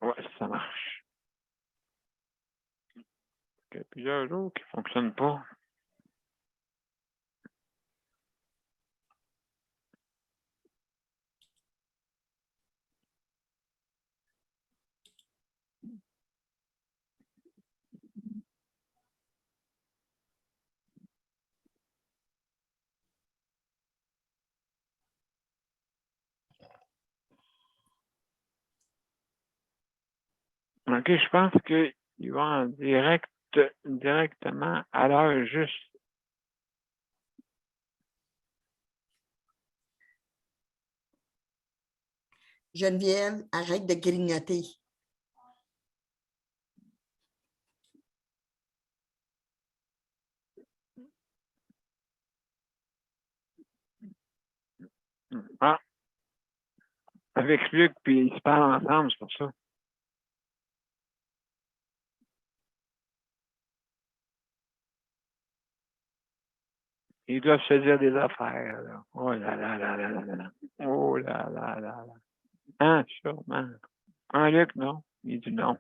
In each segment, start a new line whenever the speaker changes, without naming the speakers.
Ouais, ça marche. Il y a plusieurs autres qui ne fonctionnent pas. OK, je pense qu'il va en directement à l'heure juste.
Geneviève, arrête de grignoter.
Ah, avec Luc, puis ils se parlent ensemble, c'est pour ça. Ils doivent se dire des affaires, là. Oh là là là là là là. Oh là là là là. Hein, sûrement. Ah, Luc, non. Il dit non.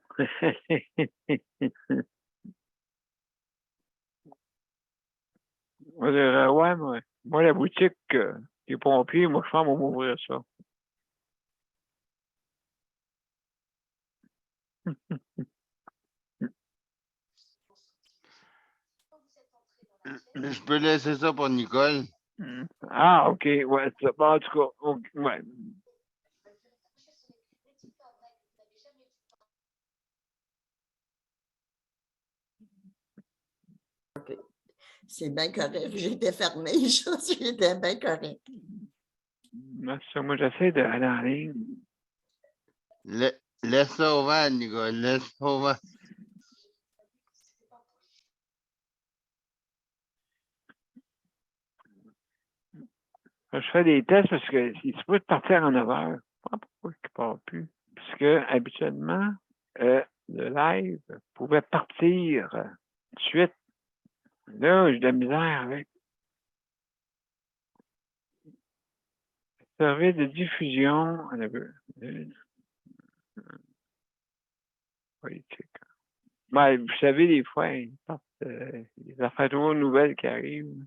On dirait, ouais, moi, la boutique des pompiers, moi, je pense qu'on va m'ouvrir ça.
Je peux laisser ça pour Nicole.
Ah, OK, ouais, ça. Bon, en tout cas, ouais.
C'est bien correct. J'étais fermée. J'étais bien correct.
Moi, j'essaie d'aller en ligne.
Laisse ça ouvert, Nicole. Laisse ça ouvert.
Je fais des tests parce que il se peut de partir en 9 heures. Je sais pas pourquoi il ne part plus. Parce que habituellement, le live pouvait partir tout de suite. Là, j'ai de la misère avec. Service de diffusion. Politique. Ben, vous savez, des fois, ils partent des affaires trop nouvelles qui arrivent.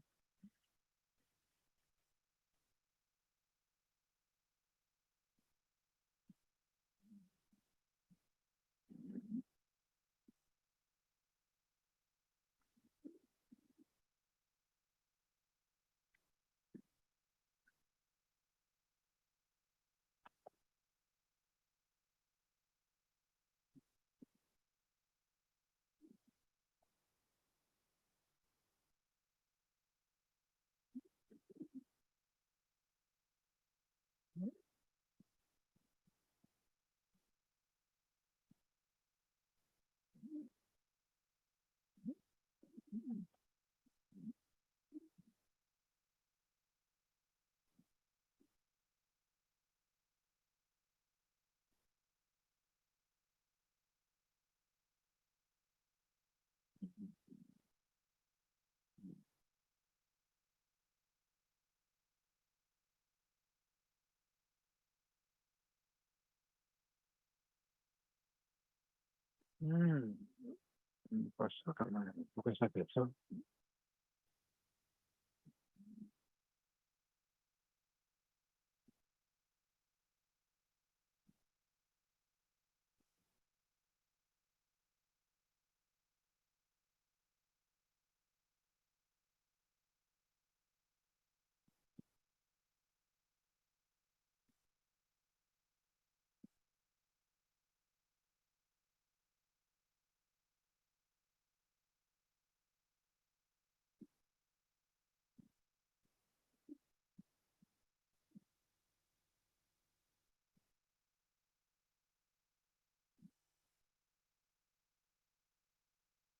Pas ça, comment, pourquoi ça fait ça?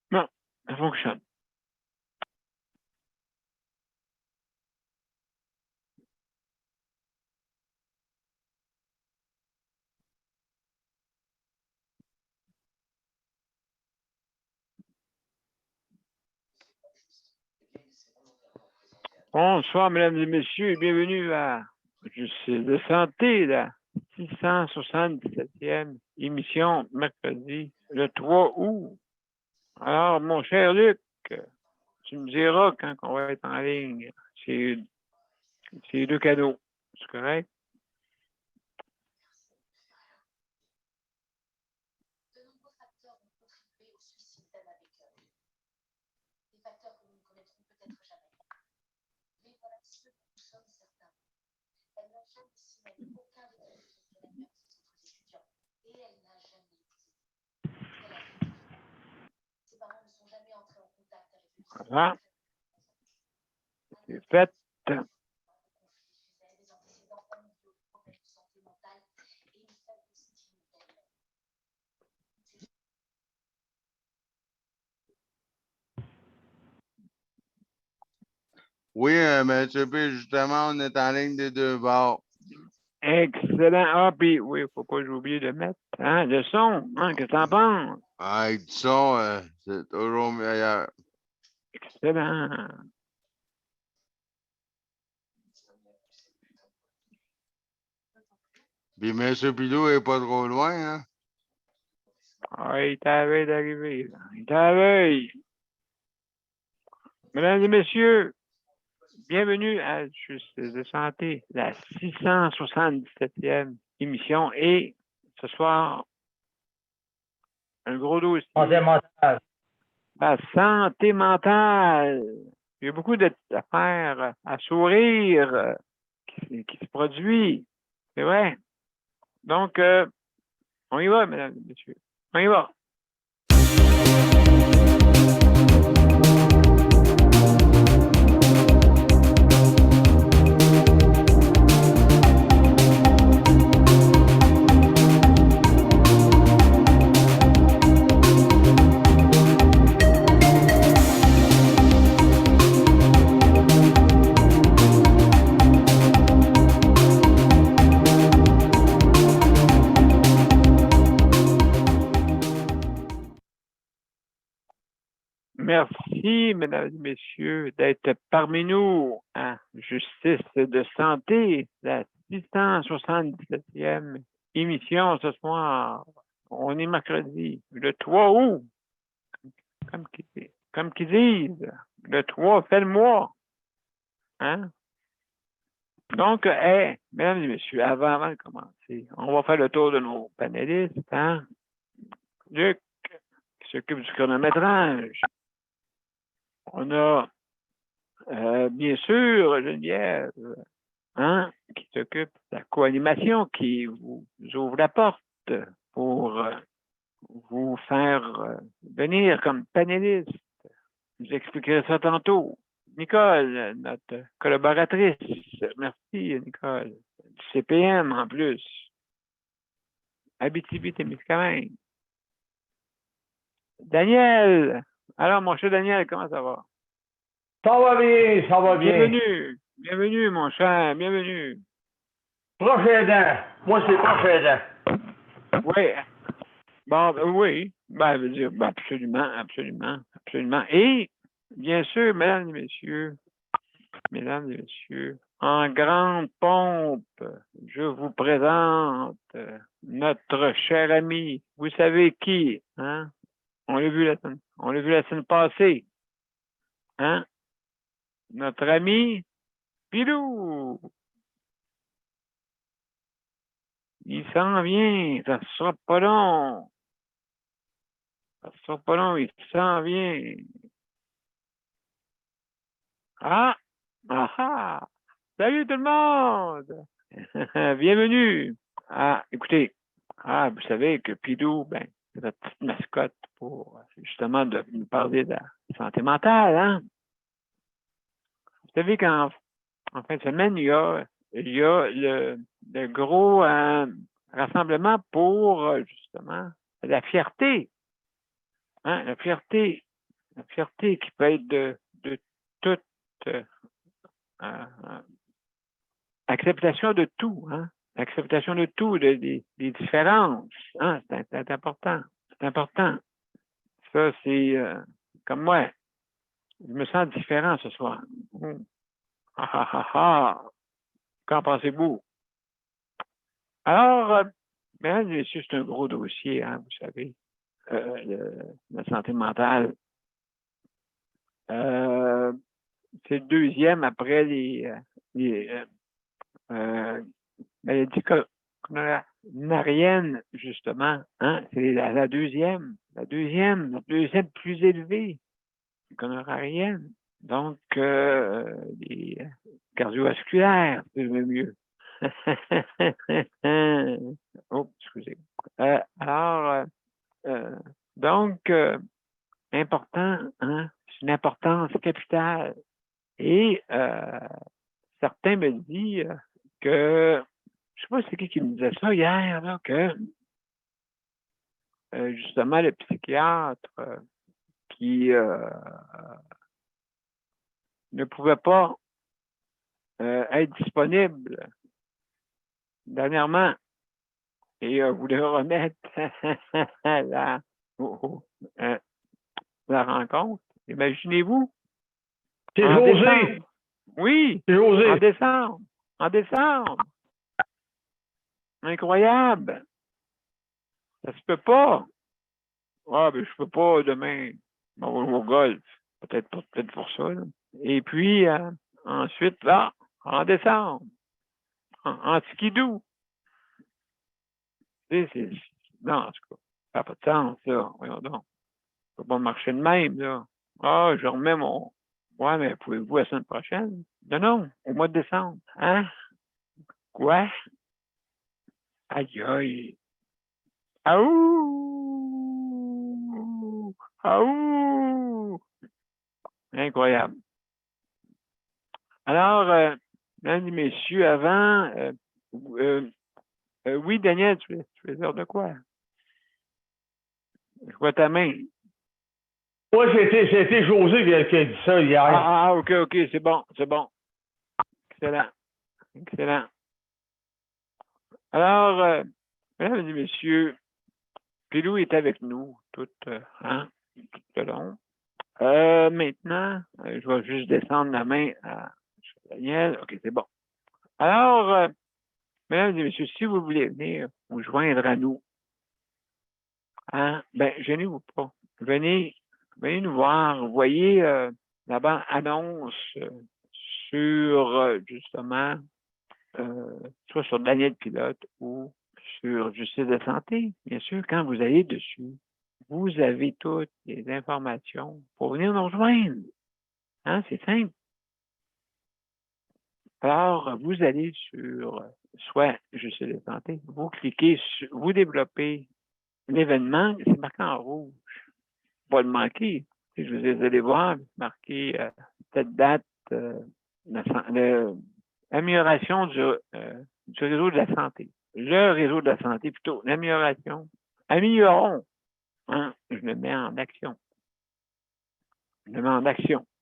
Non, ça fonctionne. Bonsoir, mesdames et messieurs, et bienvenue à Je suis de santé, la 677e émission mercredi, le 3 août. Alors, mon cher Luc, tu me diras quand on va être en ligne. C'est deux cadeaux. C'est correct? Voilà. C'est fait.
Oui, M. P, justement, on est en ligne des deux bords.
Excellent. Ah, puis, oui, faut pas que j'oublie de mettre le son. Hein, qu'est-ce que t'en penses?
Ah, du son, c'est toujours meilleur.
Excellent.
Puis M. Pilou est pas trop loin, hein?
Ah, il est à la veille d'arriver. Là. Il est à la veille. Mesdames et messieurs, bienvenue à Justice de santé, la 677e émission. Et ce soir, un gros dossier.
Santé mentale.
La santé mentale. Il y a beaucoup d'affaires à sourire qui se produit. C'est vrai. Donc, on y va, mesdames et messieurs. On y va. Merci, mesdames et messieurs, d'être parmi nous à Justice de santé, la 677e émission ce soir. On est mercredi, le 3 août, comme qu'ils disent, le 3 fait le mois. Hein? Donc, mesdames et messieurs, avant de commencer, on va faire le tour de nos panélistes. Hein? Luc, qui s'occupe du chronométrage. On a, bien sûr, Geneviève, qui s'occupe de la co-animation, qui vous ouvre la porte pour vous faire venir comme panéliste. Je vous expliquerai ça tantôt. Nicole, notre collaboratrice. Merci, Nicole. Du CPM en plus. Abitibi-Témiscamingue. Daniel. Alors, mon cher Daniel, comment ça va?
Ça va bien, ça va bien.
Bienvenue. Bienvenue, mon cher. Bienvenue.
Proche aidant. Moi, c'est proche aidant.
Oui. Bon, oui. Ben, je veux dire, ben, absolument, absolument, absolument. Et, bien sûr, mesdames et messieurs, en grande pompe, je vous présente notre cher ami. Vous savez qui, hein? On l'a vu la semaine passée. Hein? Notre ami Pilou. Il s'en vient. Ça sera pas long. Ça sera pas long. Il s'en vient. Ah! Ah! Salut tout le monde! Bienvenue! Ah, écoutez, vous savez que Pilou, ben, c'est notre petite mascotte pour justement de nous parler de la santé mentale, hein? Vous savez qu'en fin de semaine, il y a le gros rassemblement pour justement la fierté. Hein? La fierté qui peut être de toute acceptation de tout, hein? Acceptation de tout, des différences. Hein? C'est important. C'est important. Ça, c'est comme moi. Je me sens différent ce soir. Ah, ah, ah, ah. Qu'en pensez-vous? Alors, mesdames et messieurs, c'est un gros dossier, hein, vous savez, la santé mentale. C'est le deuxième après les maladies coronariennes, justement. Hein? C'est la deuxième plus élevée, coronarienne. Donc, les cardiovasculaires, c'est le mieux. Oh, excusez. Donc, important, hein? C'est une importance capitale. Et certains me disent que, je sais pas c'est qui me disait ça hier, là, que justement le psychiatre qui ne pouvait pas être disponible dernièrement et voulait remettre la, la rencontre. Imaginez-vous.
C'est
En
José.
décembre. Oui,
C'est José.
en décembre. En décembre. Incroyable. Ça se peut pas. Ah, ben, je peux pas demain. On va jouer au golf. Peut-être pour ça. Là. Et puis, ensuite, là, en décembre, en skidoo. Non, en tout cas, ça n'a pas de sens, là. Voyons donc. Ça peut pas marcher de même, là. Ah, je remets mon. Ouais, mais pouvez-vous la semaine prochaine? Non, non, au mois de décembre. Hein? Quoi? Aïe, aïe. Aouh! Aouh! Incroyable. Alors, mesdames et messieurs, avant, oui, Daniel, tu veux dire de quoi? Je vois ta main.
Moi, c'était José qui a dit ça hier.
OK, c'est bon. Excellent. Alors, mesdames et messieurs, Pilou est avec nous tout le long. Maintenant, je vais juste descendre la main à Daniel. OK, c'est bon. Alors, mesdames et messieurs, si vous voulez venir vous joindre à nous, ben, gênez-vous pas. Venez nous voir. Vous voyez la bande-annonce sur, justement, soit sur Daniel Pilote ou sur Justice de santé. Bien sûr, quand vous allez dessus, vous avez toutes les informations pour venir nous rejoindre. Hein, c'est simple. Alors, vous allez sur soit Justice de santé, vous cliquez, vous développez l'événement, c'est marqué en rouge. Pas le manquer. Si je vous allez voir, c'est marqué cette date, l'amélioration du réseau de la santé. Le réseau de la santé, plutôt, l'amélioration. Améliorons. Hein, je le mets en action.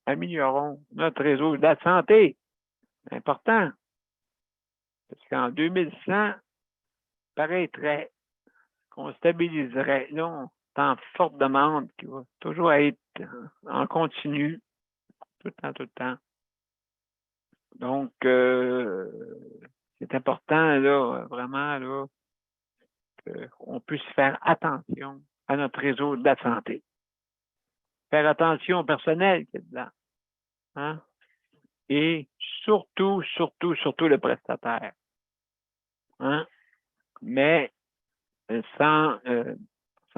Améliorons notre réseau de la santé. C'est important. Parce qu'en 2100, paraîtrait qu'on stabiliserait. Là, on est en forte demande qui va toujours être en continu, tout le temps. Donc, c'est important, là, vraiment, là, qu'on puisse faire attention à notre réseau de la santé. Faire attention au personnel qui est dedans. Hein? Et surtout le prestataire. Hein? Mais sans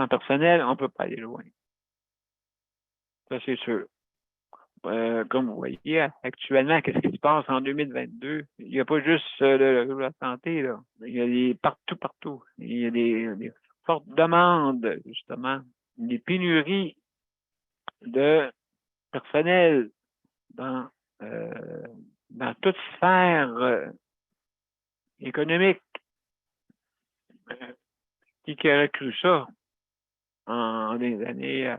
personnel, on ne peut pas aller loin. Ça, c'est sûr. Comme vous voyez, actuellement, qu'est-ce qui se passe en 2022? Il n'y a pas juste la santé, là. Il y a partout. Il y a des fortes demandes, justement, des pénuries de personnel dans toute sphère économique. Qui aurait cru ça en des années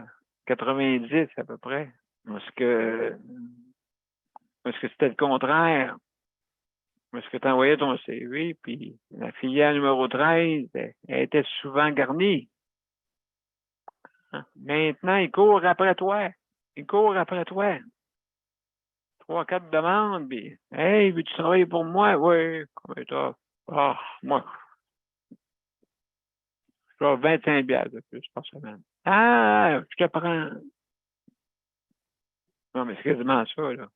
90 à peu près? Parce que c'était le contraire. Parce que tu envoyais ton CV, puis la filière numéro 13, elle était souvent garnie. Hein? Maintenant, ils courent après toi. 3, 4 demandes, puis hey, veux-tu travailler pour moi? Oui, combien t'as? Ah, moi. Je dois 25 bières de plus par semaine. Ah, je te prends. Non, mais c'est quasiment ça, là.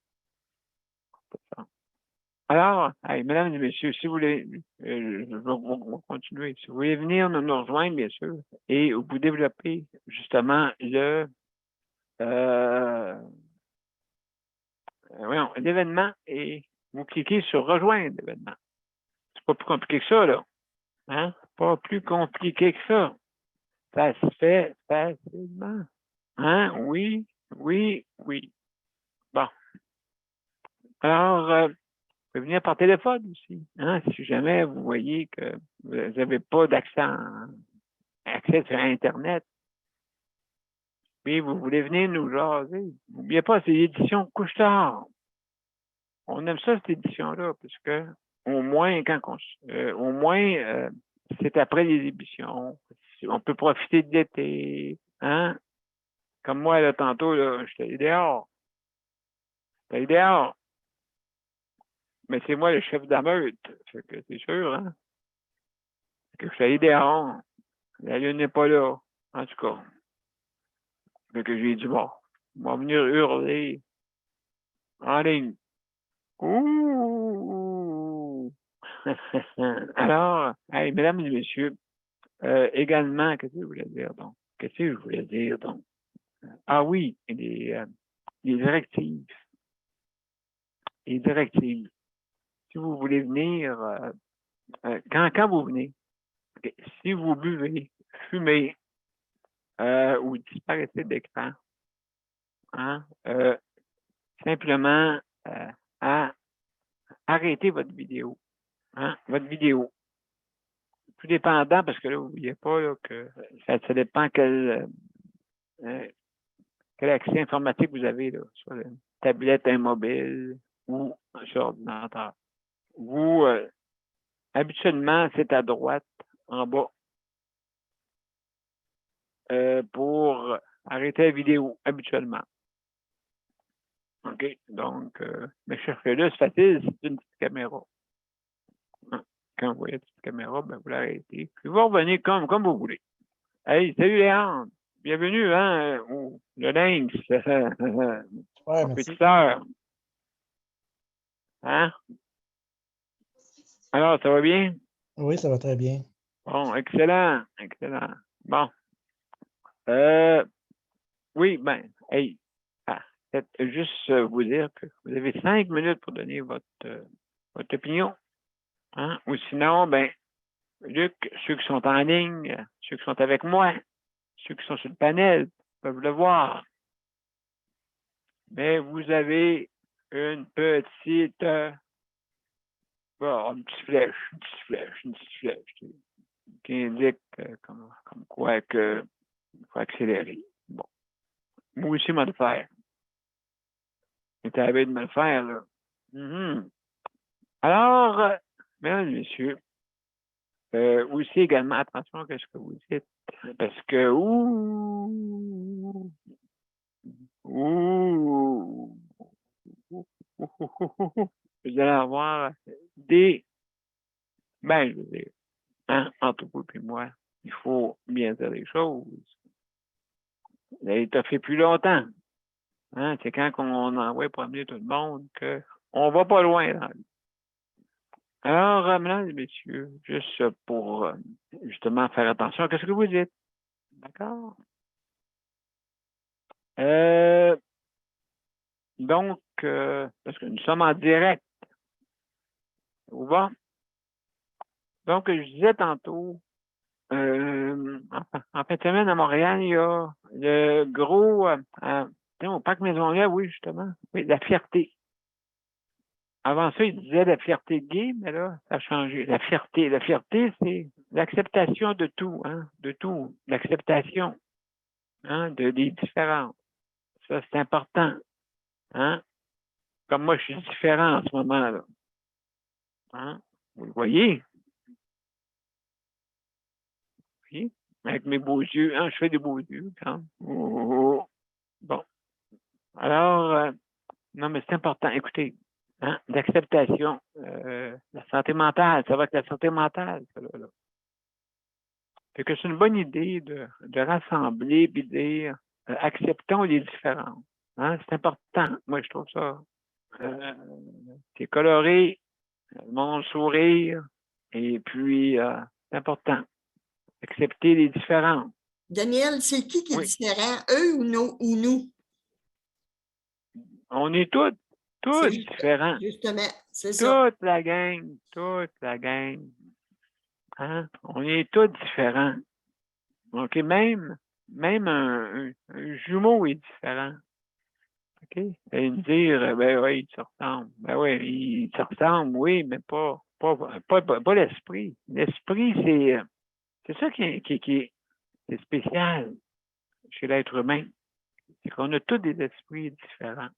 Alors, hey, mesdames et messieurs, si vous voulez, je vais continuer. Si vous voulez venir nous rejoindre, bien sûr, et vous développer justement l'événement et vous cliquez sur rejoindre l'événement. C'est pas plus compliqué que ça, là. Hein? Pas plus compliqué que ça. Ça se fait facilement. Hein? Oui, oui, oui. Bon. Alors, vous pouvez venir par téléphone aussi. Hein? Si jamais vous voyez que vous n'avez pas accès sur Internet, puis vous voulez venir nous jaser. N'oubliez pas, c'est l'édition Couche-Tard. On aime ça, cette édition-là, parce que au moins, c'est après les émissions. On peut profiter de l'été. Hein? Comme moi, là, tantôt, là, j'étais dehors. J'étais dehors. Mais c'est moi le chef de la meute. Fait que c'est sûr, hein? Fait que je suis allé dehors. La lune n'est pas là. En tout cas. Fait que j'ai dit, bon, on va venir hurler en ligne. Ouh! Alors, hey, mesdames et messieurs, également, qu'est-ce que je voulais dire donc? Qu'est-ce que je voulais dire donc? Ah oui, les directives. Les directives. Si vous voulez venir, quand vous venez, si vous buvez, fumez ou disparaissez d'écran, hein, simplement arrêtez votre vidéo. Hein, votre vidéo. Tout dépendant, parce que là, n'oubliez pas là, que ça dépend quel accès informatique vous avez, là, sur une tablette, un mobile ou sur ordinateur. Vous, habituellement, c'est à droite, en bas, pour arrêter la vidéo, habituellement. OK? Donc, mais cherchez-le, c'est facile, c'est une petite caméra. Hein? Quand vous voyez la petite caméra, ben, vous l'arrêtez. Puis vous revenez comme vous voulez. Hey, salut Léandre! Bienvenue, hein, le lynx,
Ouais,
mon
merci.
petit sœur. Hein? Alors, ça va bien?
Oui, ça va très bien.
Bon, excellent, excellent. Bon. Oui, ben, hey, juste vous dire que vous avez 5 minutes pour donner votre opinion. Hein? Ou sinon, ben, Luc, ceux qui sont en ligne, ceux qui sont avec moi, ceux qui sont sur le panel peuvent le voir. Mais vous avez une petite une petite flèche qui indique comme quoi que il faut accélérer. Bon. Moi aussi, je vais le faire. J'étais à la veille de me le faire, là. Alors, mesdames et messieurs, aussi également, attention à ce que vous dites, parce que, vous allez avoir je veux dire, hein, entre vous et moi, il faut bien dire les choses. Vous avez fait plus longtemps. Hein? C'est quand on envoie promener tout le monde qu'on va pas loin. Là. Alors, mesdames et messieurs, juste pour justement faire attention à ce que vous dites. D'accord? Donc, parce que nous sommes en direct. Où va? Donc, je disais tantôt, en fin de semaine à Montréal, il y a le gros, au Parc Maisonneuve, oui, justement, oui, la fierté. Avant ça, il disait la fierté gay, mais là, ça a changé. La fierté, c'est l'acceptation de tout, hein, de tout, l'acceptation, hein, des différences. Ça, c'est important, hein. Comme moi, je suis différent en ce moment-là. Hein? Vous le voyez? Oui? Avec mes beaux yeux, hein, je fais des beaux yeux, quand. Oh. Bon. Alors, non, mais c'est important. Écoutez, hein, l'acceptation, la santé mentale, ça va être la santé mentale, ça, là. Fait que c'est une bonne idée de rassembler et dire acceptons les différences. Hein? C'est important. Moi, je trouve ça. C'est coloré, mon sourire, et puis c'est important. Accepter les différences.
Daniel, c'est qui est
Oui.
différent, eux ou nous?
On est tous
C'est
différents.
Justement, c'est ça.
Toute la gang. Hein? On est tous différents. OK? Même un jumeau est différent. OK? Et me dire, ben oui, il se ressemble. Ben oui, il se ressemble, oui, mais pas l'esprit. L'esprit, c'est ça qui est spécial chez l'être humain. C'est qu'on a tous des esprits différents.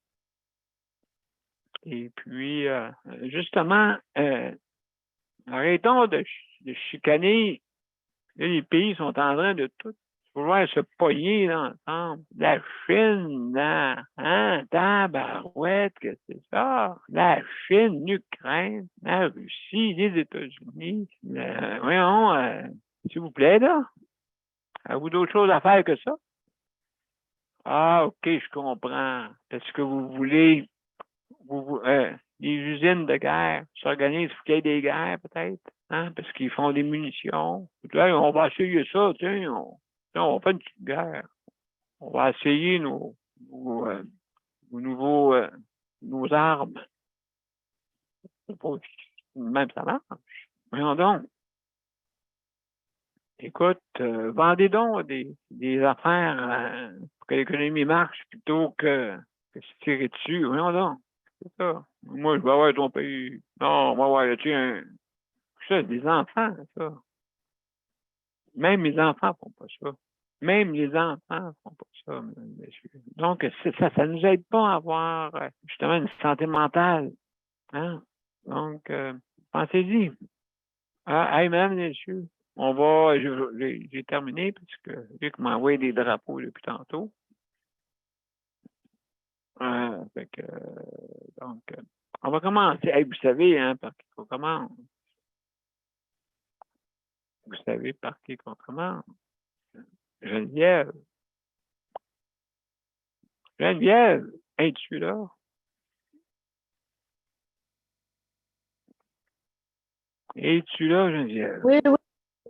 Et puis, justement, arrêtons de chicaner. Là, les pays sont en train de tout vouloir se pogner là, ensemble. La Chine, là, hein, tabarouette, que c'est ça? La Chine, l'Ukraine, la Russie, les États-Unis. Voyons, s'il vous plaît, là. Avez-vous d'autres choses à faire que ça? Ah, OK, je comprends. Est-ce que vous voulez les usines de guerre s'organisent pour qu'il y ait des guerres, peut-être, hein, parce qu'ils font des munitions. Là, on va essayer ça, tiens, on va faire une petite guerre. On va essayer nos nouveaux nos armes. C'est pas même ça marche. Voyons donc. Écoute, vendez donc des affaires pour que l'économie marche plutôt que se tirer dessus. Voyons donc. C'est ça. Moi, je vais avoir ton pays. Non, on va avoir, tiens, ça, c'est des enfants, ça. Même les enfants font pas ça. Même les enfants font pas ça, mesdames et messieurs. Donc, ça nous aide pas à avoir, justement, une santé mentale. Hein? Donc, pensez-y. Ah, hey, mesdames et messieurs, j'ai terminé parce que Luc m'a envoyé des drapeaux depuis tantôt. Fait que, donc, on va commencer. Hey, vous savez, hein, par qui on commence. Vous savez par qui qu'on commence. Geneviève. Geneviève, es-tu là? Es-tu là, Geneviève?
Oui, oui,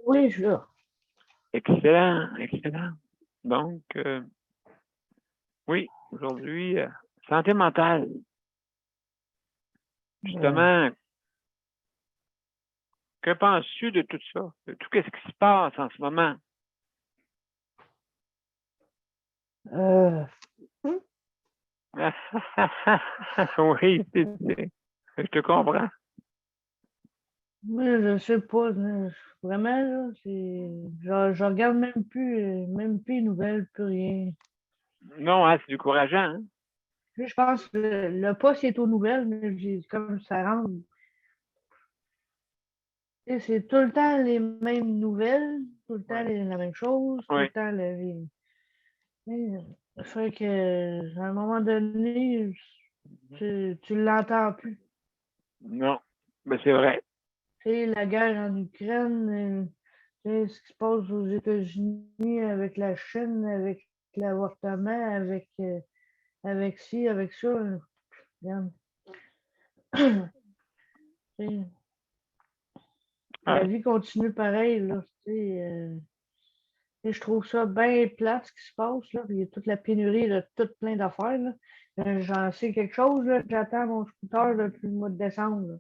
oui, je suis là.
Excellent, excellent. Donc, oui, aujourd'hui, santé mentale. Justement, que penses-tu de tout ça? De tout ce qui se passe en ce moment? Oui, je te comprends.
Mais je sais pas, vraiment, là, je regarde même plus les nouvelles, plus rien.
Non, hein, c'est décourageant. Hein?
Puis je pense que le poste est aux nouvelles, mais comme ça rentre. Tu sais, c'est tout le temps les mêmes nouvelles, tout le temps la même chose, tout
Oui.
le temps ça fait que, à un moment donné, tu l'entends plus.
Non, mais c'est vrai.
Tu sais, la guerre en Ukraine, tu sais, ce qui se passe aux États-Unis avec la Chine, avec l'avortement, avec ci, avec ça. Regarde. Tu sais, la vie continue pareil, là. Tu sais, je trouve ça bien plate ce qui se passe, là. Il y a toute la pénurie de tout plein d'affaires, là. J'en sais quelque chose, là. J'attends mon scooter depuis le mois de décembre, là.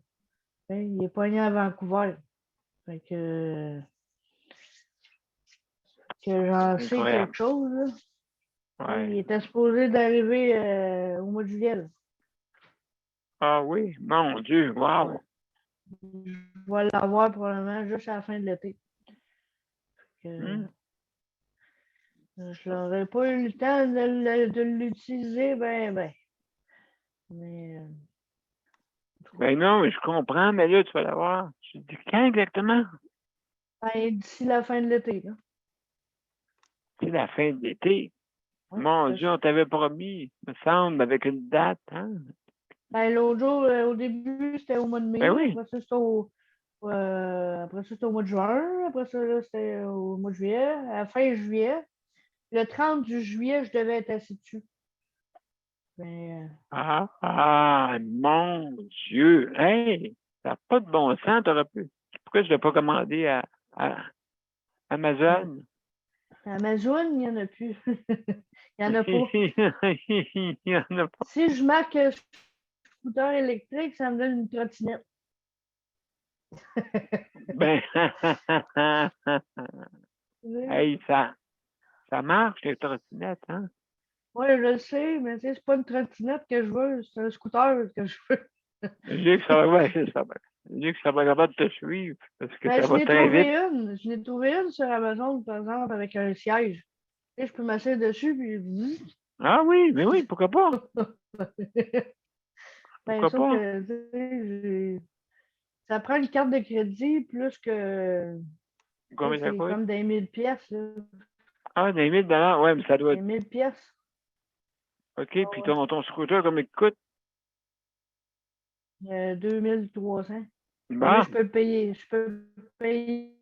Tu sais, il est pogné à Vancouver. Fait que j'en sais
Incroyable.
quelque chose, là.
Ouais.
Il était supposé d'arriver au mois de juillet, là.
Ah oui, mon Dieu, wow.
Je vais l'avoir probablement juste à la fin de l'été. Je n'aurais pas eu le temps de l'utiliser, ben. Mais
Ben non, je comprends, mais là, tu vas l'avoir. Tu te dis quand exactement?
ben, d'ici la fin de l'été, là.
C'est la fin de l'été.
Ouais,
Mon
c'est
Dieu,
ça.
on t'avait promis, me semble, avec une date, hein?
Ben, l'autre jour, au début, c'était au mois de mai.
Ben oui.
Après ça, c'était au Après ça, c'était au mois de juin. Après ça, là, c'était au mois de juillet. À la fin juillet. Le 30 du juillet, je devais être assis dessus. Mais,
Mon Dieu! Hey! Ça n'a pas de bon sens, t'aurais pu. Pourquoi je ne l'ai pas commandé à Amazon?
Amazon, il n'y en a plus. Il n'y en a pas.
Il y en a pas.
Si je marque scooter électrique, ça me donne une trottinette.
Ben,
Oui,
hey, ça marche, les trottinettes, hein?
je le sais, mais tu sais, c'est pas une trottinette que je veux, c'est un scooter que je veux.
Je dis que ça va, je dis que ça va capable de te suivre, parce que
Ben,
ça va très vite.
je n'ai trouvé une sur Amazon, par exemple, avec un siège. Tu sais, je peux m'asseoir dessus, puis...
Ah oui, mais oui, pourquoi pas?
Ben,
Pourquoi
sauf
pas?
que, tu sais, ça prend une carte de crédit plus que...
Combien ça
C'est
coûte?
comme des 1000 pièces, là.
Ah, des 1000 $, ouais, mais ça doit
Des
être.
1000 pièces.
OK, puis ton scooter, combien il coûte?
2300.
Bon,
Là, je peux payer. Je peux payer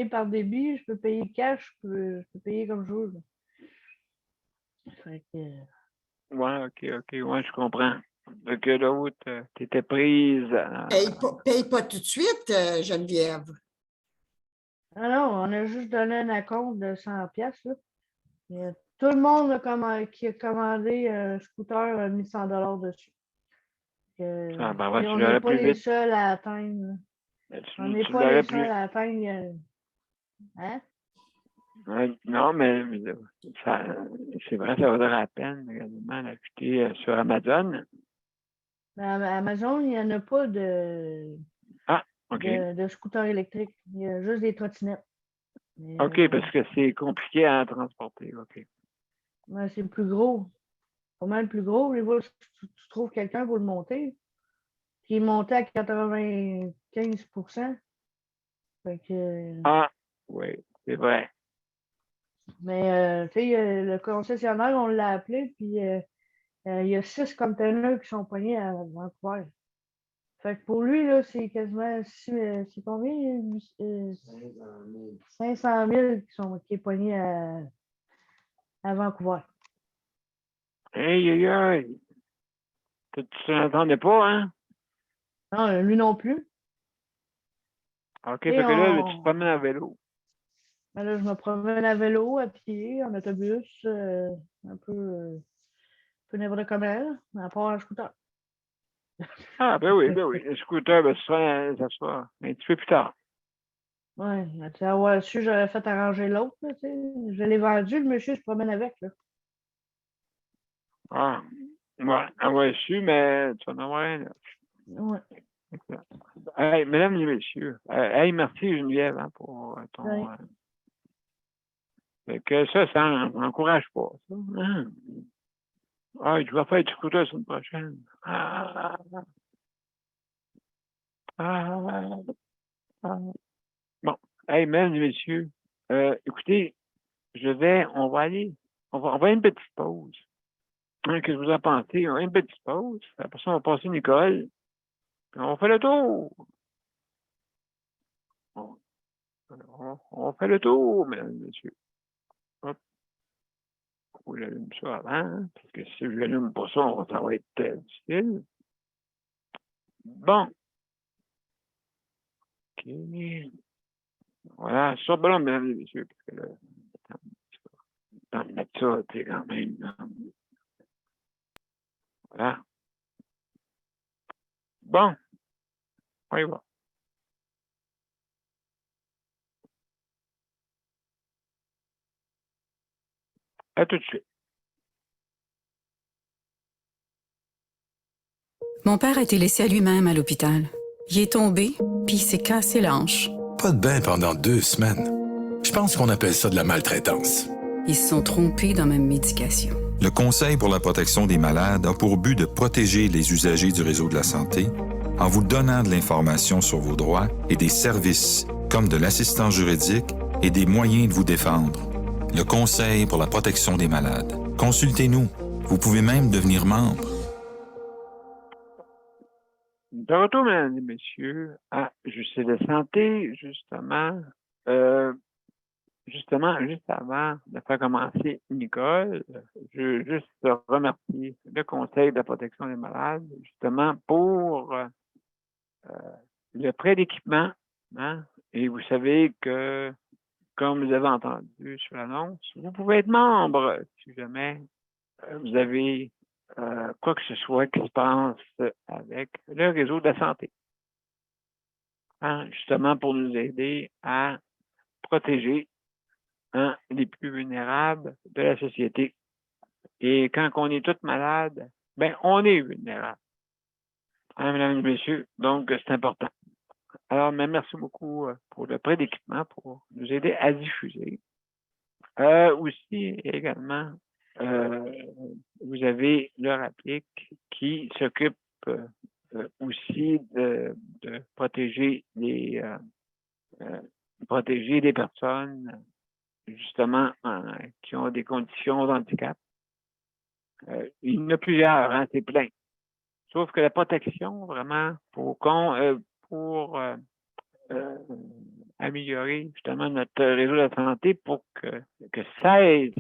par débit, je peux payer cash, je peux payer comme je veux. Là. Fait que,
ouais, OK, ouais, je comprends. Donc, l'autre, t'étais prise.
Paye pas tout de suite, Geneviève.
ah non, on a juste donné un acompte de 100 pièces. Tout le monde qui a commandé un scooter a mis 100 $ dessus.
Ah, ben ouais,
Et
tu
on
l'aurais
n'est pas
plus
les
vite.
seuls à atteindre. On n'est
Tu
pas
l'aurais
les
plus.
seuls à atteindre. Hein?
Ouais, non, mais c'est vrai, ça vaudrait la peine également d'acheter sur Amazon.
Mais à Amazon, il n'y en a pas de
OK.
de scooter électrique. Il y a juste des trottinettes. Mais,
OK, parce que c'est compliqué à transporter. OK.
ouais, c'est plus gros. Pas mal plus gros. Les fois, tu trouves quelqu'un pour le monter. Qui est monté à 95%. Fait que,
Ah, oui, c'est vrai.
mais, tu sais, le concessionnaire, on l'a appelé, puis il y a 6 containers qui sont pognés à Vancouver. Fait que pour lui, là, c'est quasiment, c'est combien? 500 000 qui est pogné à Vancouver.
Aïe. Tu t'en attendais pas, hein?
Non, lui non plus.
OK,
Et
fait que là, tu te promènes à vélo.
Ben là, je me promène à vélo, à pied, en autobus, un peu n'importe comment, à part un scooter.
Ah, ben oui. Le scooter, ben, ça sera un petit peu plus tard.
Ouais, ben, tu sais, avoir su, j'aurais fait arranger l'autre, là, tu sais. Je l'ai vendu, le monsieur se promène avec, là.
Ah, ouais, avoir su, mais tu vas en avoir un, là.
Ouais.
Hey, mesdames et messieurs, hey, merci Geneviève hein, pour ton.
Ouais.
Fait que ça n'encourage pas. Ça, hein? Ah, je vais faire du scooter la semaine prochaine. Bon, hey, mesdames et messieurs, écoutez, on va aller une petite pause. Hein, qu'est-ce que vous en pensez? On va une petite pause. Après ça, on va passer Nicole. Puis on fait le tour. On fait le tour, mesdames et messieurs. Hop. Faut que j'allume ça avant, hein, parce que si je n'allume pas ça, ça va être difficile. Bon. OK. Voilà, ça, bon, mesdames et messieurs, parce que là, attends de mettre ça, tu sais, quand même. Là. Voilà. Bon. On y va. À tout de suite.
Mon père a été laissé à lui-même à l'hôpital. Il est tombé, puis il s'est cassé la hanche.
Pas de bain pendant 2 semaines. Je pense qu'on appelle ça de la maltraitance.
Ils se sont trompés dans ma médication.
Le Conseil pour la protection des malades a pour but de protéger les usagers du réseau de la santé en vous donnant de l'information sur vos droits et des services comme de l'assistance juridique et des moyens de vous défendre. Le Conseil pour la protection des malades. Consultez-nous. Vous pouvez même devenir membre.
De retour, mesdames et messieurs, à Justice de santé, justement, juste avant de faire commencer Nicole, je veux juste remercier le Conseil de la protection des malades, justement, pour le prêt d'équipement. Hein? Et vous savez que, comme vous avez entendu sur l'annonce, vous pouvez être membre si jamais vous avez quoi que ce soit qui se passe avec le réseau de la santé. Hein? Justement, pour nous aider à protéger les plus vulnérables de la société. Et quand on est tous malades, ben on est vulnérable. Hein, mesdames et messieurs, donc c'est important. Alors, merci beaucoup pour le prêt d'équipement pour nous aider à diffuser. Aussi, également, vous avez leur applique qui s'occupe aussi de protéger les personnes justement qui ont des conditions de handicap. Il y en a plusieurs, hein, c'est plein. Sauf que la protection, vraiment, pour améliorer justement notre réseau de la santé pour que cesse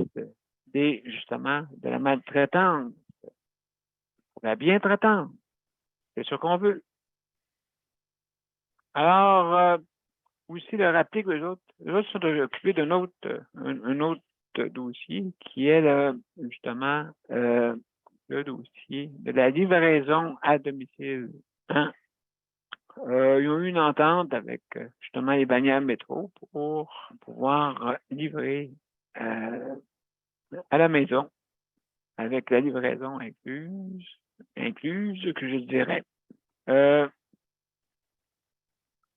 justement de la maltraitance, de la bientraitance. C'est ce qu'on veut. Alors, aussi le rappeler que les autres sont occupés d'un autre, un autre dossier qui est justement le dossier de la livraison à domicile. Hein? Ils ont eu une entente avec justement les bannières métro pour pouvoir livrer à la maison avec la livraison incluse que je dirais.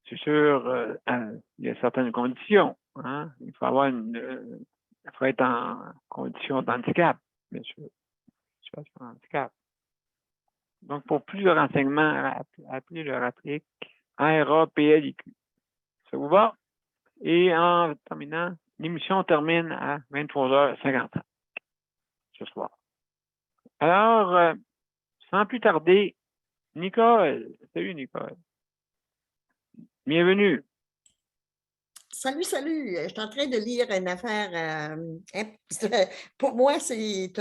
C'est sûr, il y a certaines conditions. Hein? Il faut être en condition d'handicap, bien sûr. Situation de handicap. Donc, pour plus de renseignements, appelez le RAPLIC RAPLIQ. Ça vous va? Et en terminant, l'émission termine à 23h55 ce soir. Alors, sans plus tarder, Nicole. Salut, Nicole. Bienvenue.
Salut, salut. Je suis en train de lire une affaire. Pour moi, c'est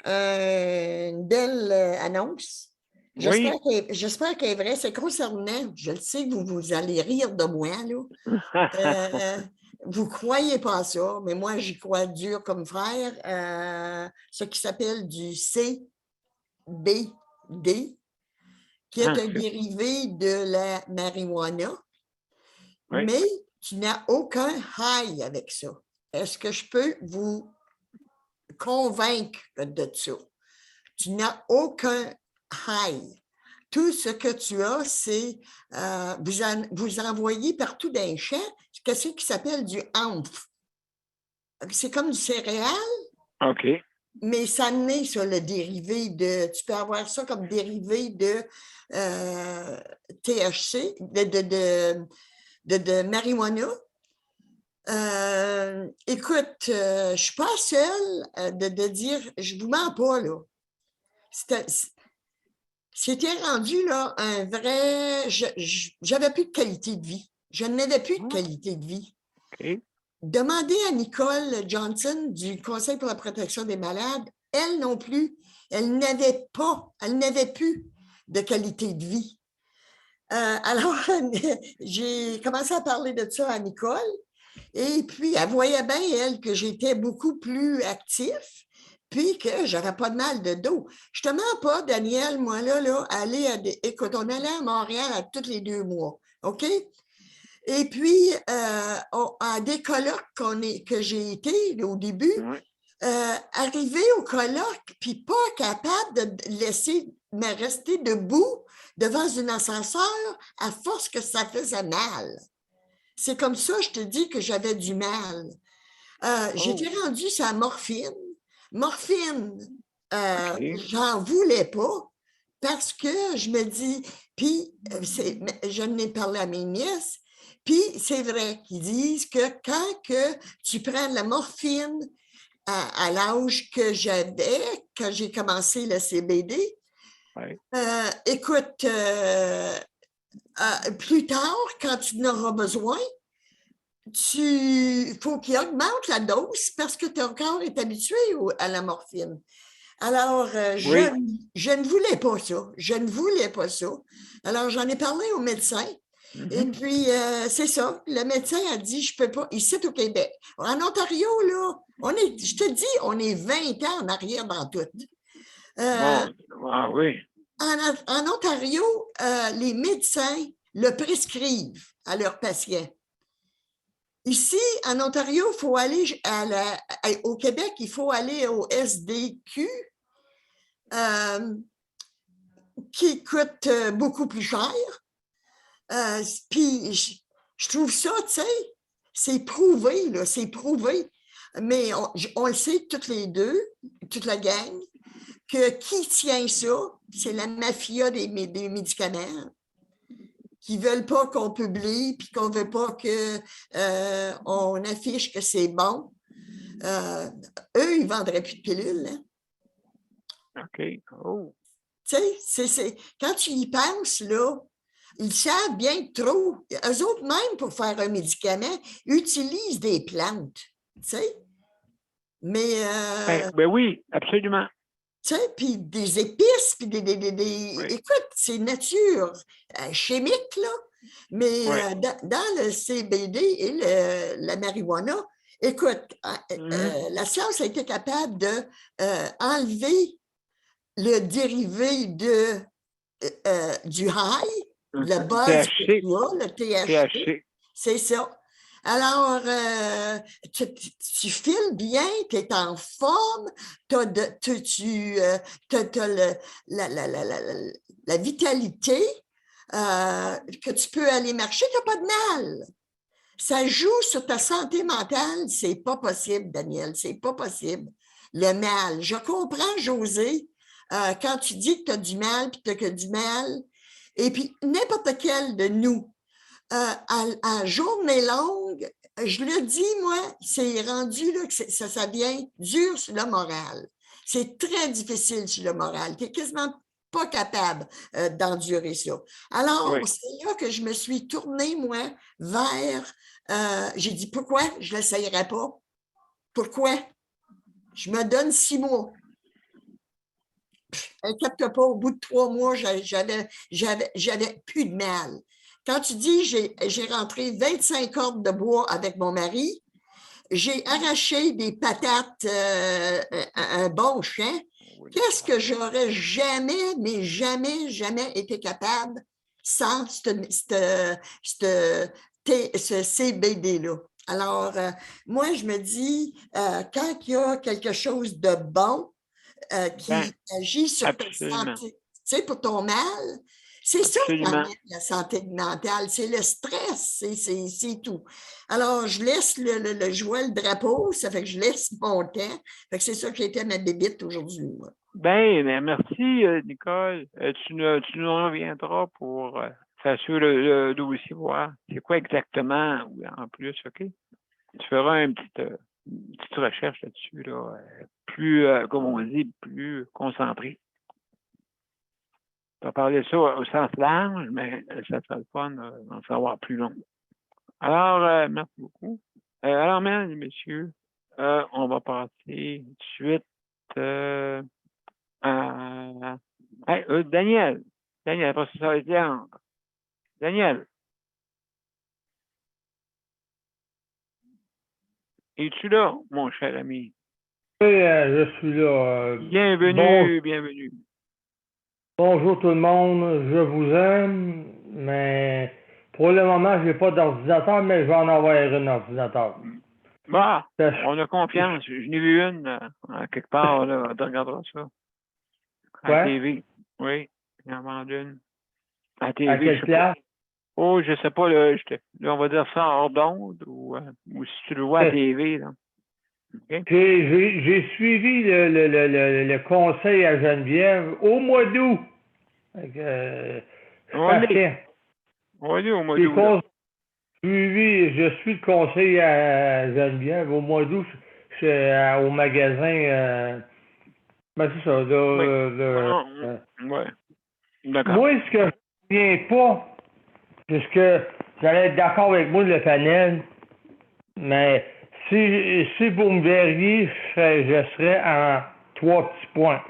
une belle annonce. J'espère qu'elle est vraie. C'est concernant, je le sais que vous allez rire de moi, là. Vous ne croyez pas à ça, mais moi, j'y crois dur comme frère. Ce qui s'appelle du CBD, qui est un dérivé de la marijuana. Oui. Mais tu n'as aucun high avec ça. Est-ce que je peux vous convaincre de ça? Tu n'as aucun high. Tout ce que tu as, c'est vous envoyez partout dans les champs ce qui s'appelle du amph. C'est comme du céréal. OK. Mais ça naît sur le dérivé de... Tu peux avoir ça comme dérivé de THC, de marijuana. Écoute, je ne suis pas seule de dire, je ne vous mens pas, là. C'était rendu là un vrai... J'avais plus de qualité de vie. Je n'avais plus de qualité de vie. Okay. Demandez à Nicole Johnson du Conseil pour la protection des malades, elle non plus, elle n'avait plus de qualité de vie. Alors, j'ai commencé à parler de ça à Nicole et puis elle voyait bien, elle, que j'étais beaucoup plus actif puis que j'avais pas de mal de dos. Je te mens pas, Daniel, moi là écoute, on allait à Montréal à tous les 2 mois, OK? Et puis, à des colloques que j'ai été au début, arrivé au colloque, puis pas capable de laisser me rester debout devant un ascenseur à force que ça faisait mal. C'est comme ça, je te dis que j'avais du mal. J'étais rendue sur la morphine. Morphine, j'en voulais pas parce que je me dis, puis je n'ai parlé à mes nièces, puis c'est vrai qu'ils disent que quand tu prends de la morphine à l'âge que j'avais, quand j'ai commencé le CBD,
Ouais.
Écoute, plus tard, quand tu en auras besoin, il faut qu'il augmente la dose parce que ton corps est habitué à la morphine. Alors, je ne voulais pas ça. Je ne voulais pas ça. Alors, j'en ai parlé au médecin. Et puis, c'est ça. Le médecin a dit, je ne peux pas. Ici, au Québec. En Ontario, là, je te dis, on est 20 ans en arrière dans tout.
Oui.
En Ontario, les médecins le prescrivent à leurs patients. Ici, en Ontario, il faut aller au Québec, il faut aller au SDQ, qui coûte beaucoup plus cher. Puis, je trouve ça, tu sais, c'est prouvé, là, c'est prouvé. Mais on le sait toutes les deux, toute la gang, que qui tient ça, c'est la mafia des médicaments qui ne veulent pas qu'on publie puis qu'on ne veut pas qu'on affiche que c'est bon. Eux, ils ne vendraient plus de pilules. Hein?
OK. Oh.
Tu sais, quand tu y penses, là, ils savent bien trop. Eux autres, même pour faire un médicament, utilisent des plantes. Tu sais? Mais.
Ben oui, absolument.
Tu sais, puis des épices, puis Écoute, c'est nature chimique, là. Mais dans le CBD et la marijuana, écoute, la science a été capable de enlever le dérivé du high, le buzz, le THC. C'est ça. Alors, tu files bien, tu es en forme, tu as la vitalité, que tu peux aller marcher, tu n'as pas de mal. Ça joue sur ta santé mentale, c'est pas possible, Daniel, c'est pas possible. Le mal. Je comprends, José, quand tu dis que tu as du mal, puis tu as du mal, et puis n'importe quel de nous, à journée longue, je le dis, moi, c'est rendu là que ça devient dur sur le moral. C'est très difficile sur le moral. Tu n'es quasiment pas capable d'endurer ça. Alors, c'est là que je me suis tournée, moi, vers... j'ai dit, pourquoi je ne l'essayerais pas? Pourquoi? Je me donne 6 mois. Inquiète pas, au bout de 3 mois, j'avais plus de mal. Quand tu dis j'ai rentré 25 cordes de bois avec mon mari, j'ai arraché des patates un bon champ. Qu'est-ce que j'aurais jamais, mais jamais, jamais été capable sans ce CBD-là? Alors, moi, je me dis, quand il y a quelque chose de bon qui agit sur ta santé, tu sais, pour ton mal, c'est ça qui amène la santé mentale, c'est le stress, c'est tout. Alors, je laisse je vois le drapeau, ça fait que je laisse mon temps. Fait que c'est ça qui était ma bébite aujourd'hui.
Ben, merci, Nicole. Tu nous reviendras pour faire suivre le dossier, voir c'est quoi exactement en plus, OK? Tu feras une petite recherche là-dessus, là, plus, comme on dit, plus concentrée. Tu as parlé ça au sens large, mais ça sera le fun d'en savoir plus long. Alors, merci beaucoup. Alors, mesdames et messieurs, on va passer tout de suite à... Daniel, parce que ça va être long. Daniel. Es-tu là, mon cher ami?
Oui, je suis là.
Bienvenue.
Bonjour tout le monde, je vous aime, mais pour le moment, je n'ai pas d'ordinateur, mais je vais en avoir un ordinateur.
Bah, on a confiance. Je n'ai vu une quelque part, là. On regardera ça. À la TV. Oui, il en vend une. À la TV.
À quelle place?
Oh, je sais pas, là, on va dire ça hors d'onde ou si tu le vois à la TV, là. Okay.
J'ai suivi le conseil à Geneviève au mois d'août. Je suis le conseil à Geneviève au mois d'août au magasin. Ben c'est ça.
D'accord.
Moi, ce que je ne viens pas, c'est ce que vous allez être d'accord avec moi, le panel, mais si vous me verriez, je serais en 3 petits points.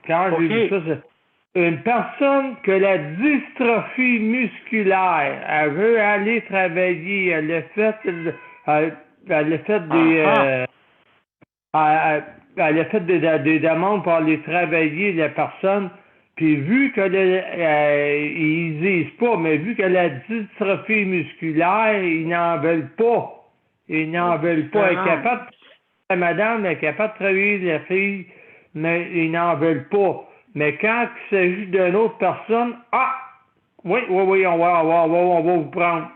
Quand j'ai vu ça, c'est une personne que la dystrophie musculaire, elle veut aller travailler, elle a fait des demandes pour aller travailler, la personne, puis vu qu'elle ils disent pas, mais vu qu'elle a la dystrophie musculaire, ils n'en veulent pas. Ils n'en veulent pas. Elle est capable, la madame est capable de travailler, la fille, mais ils n'en veulent pas. Mais quand il s'agit d'une autre personne, oui, on va vous prendre.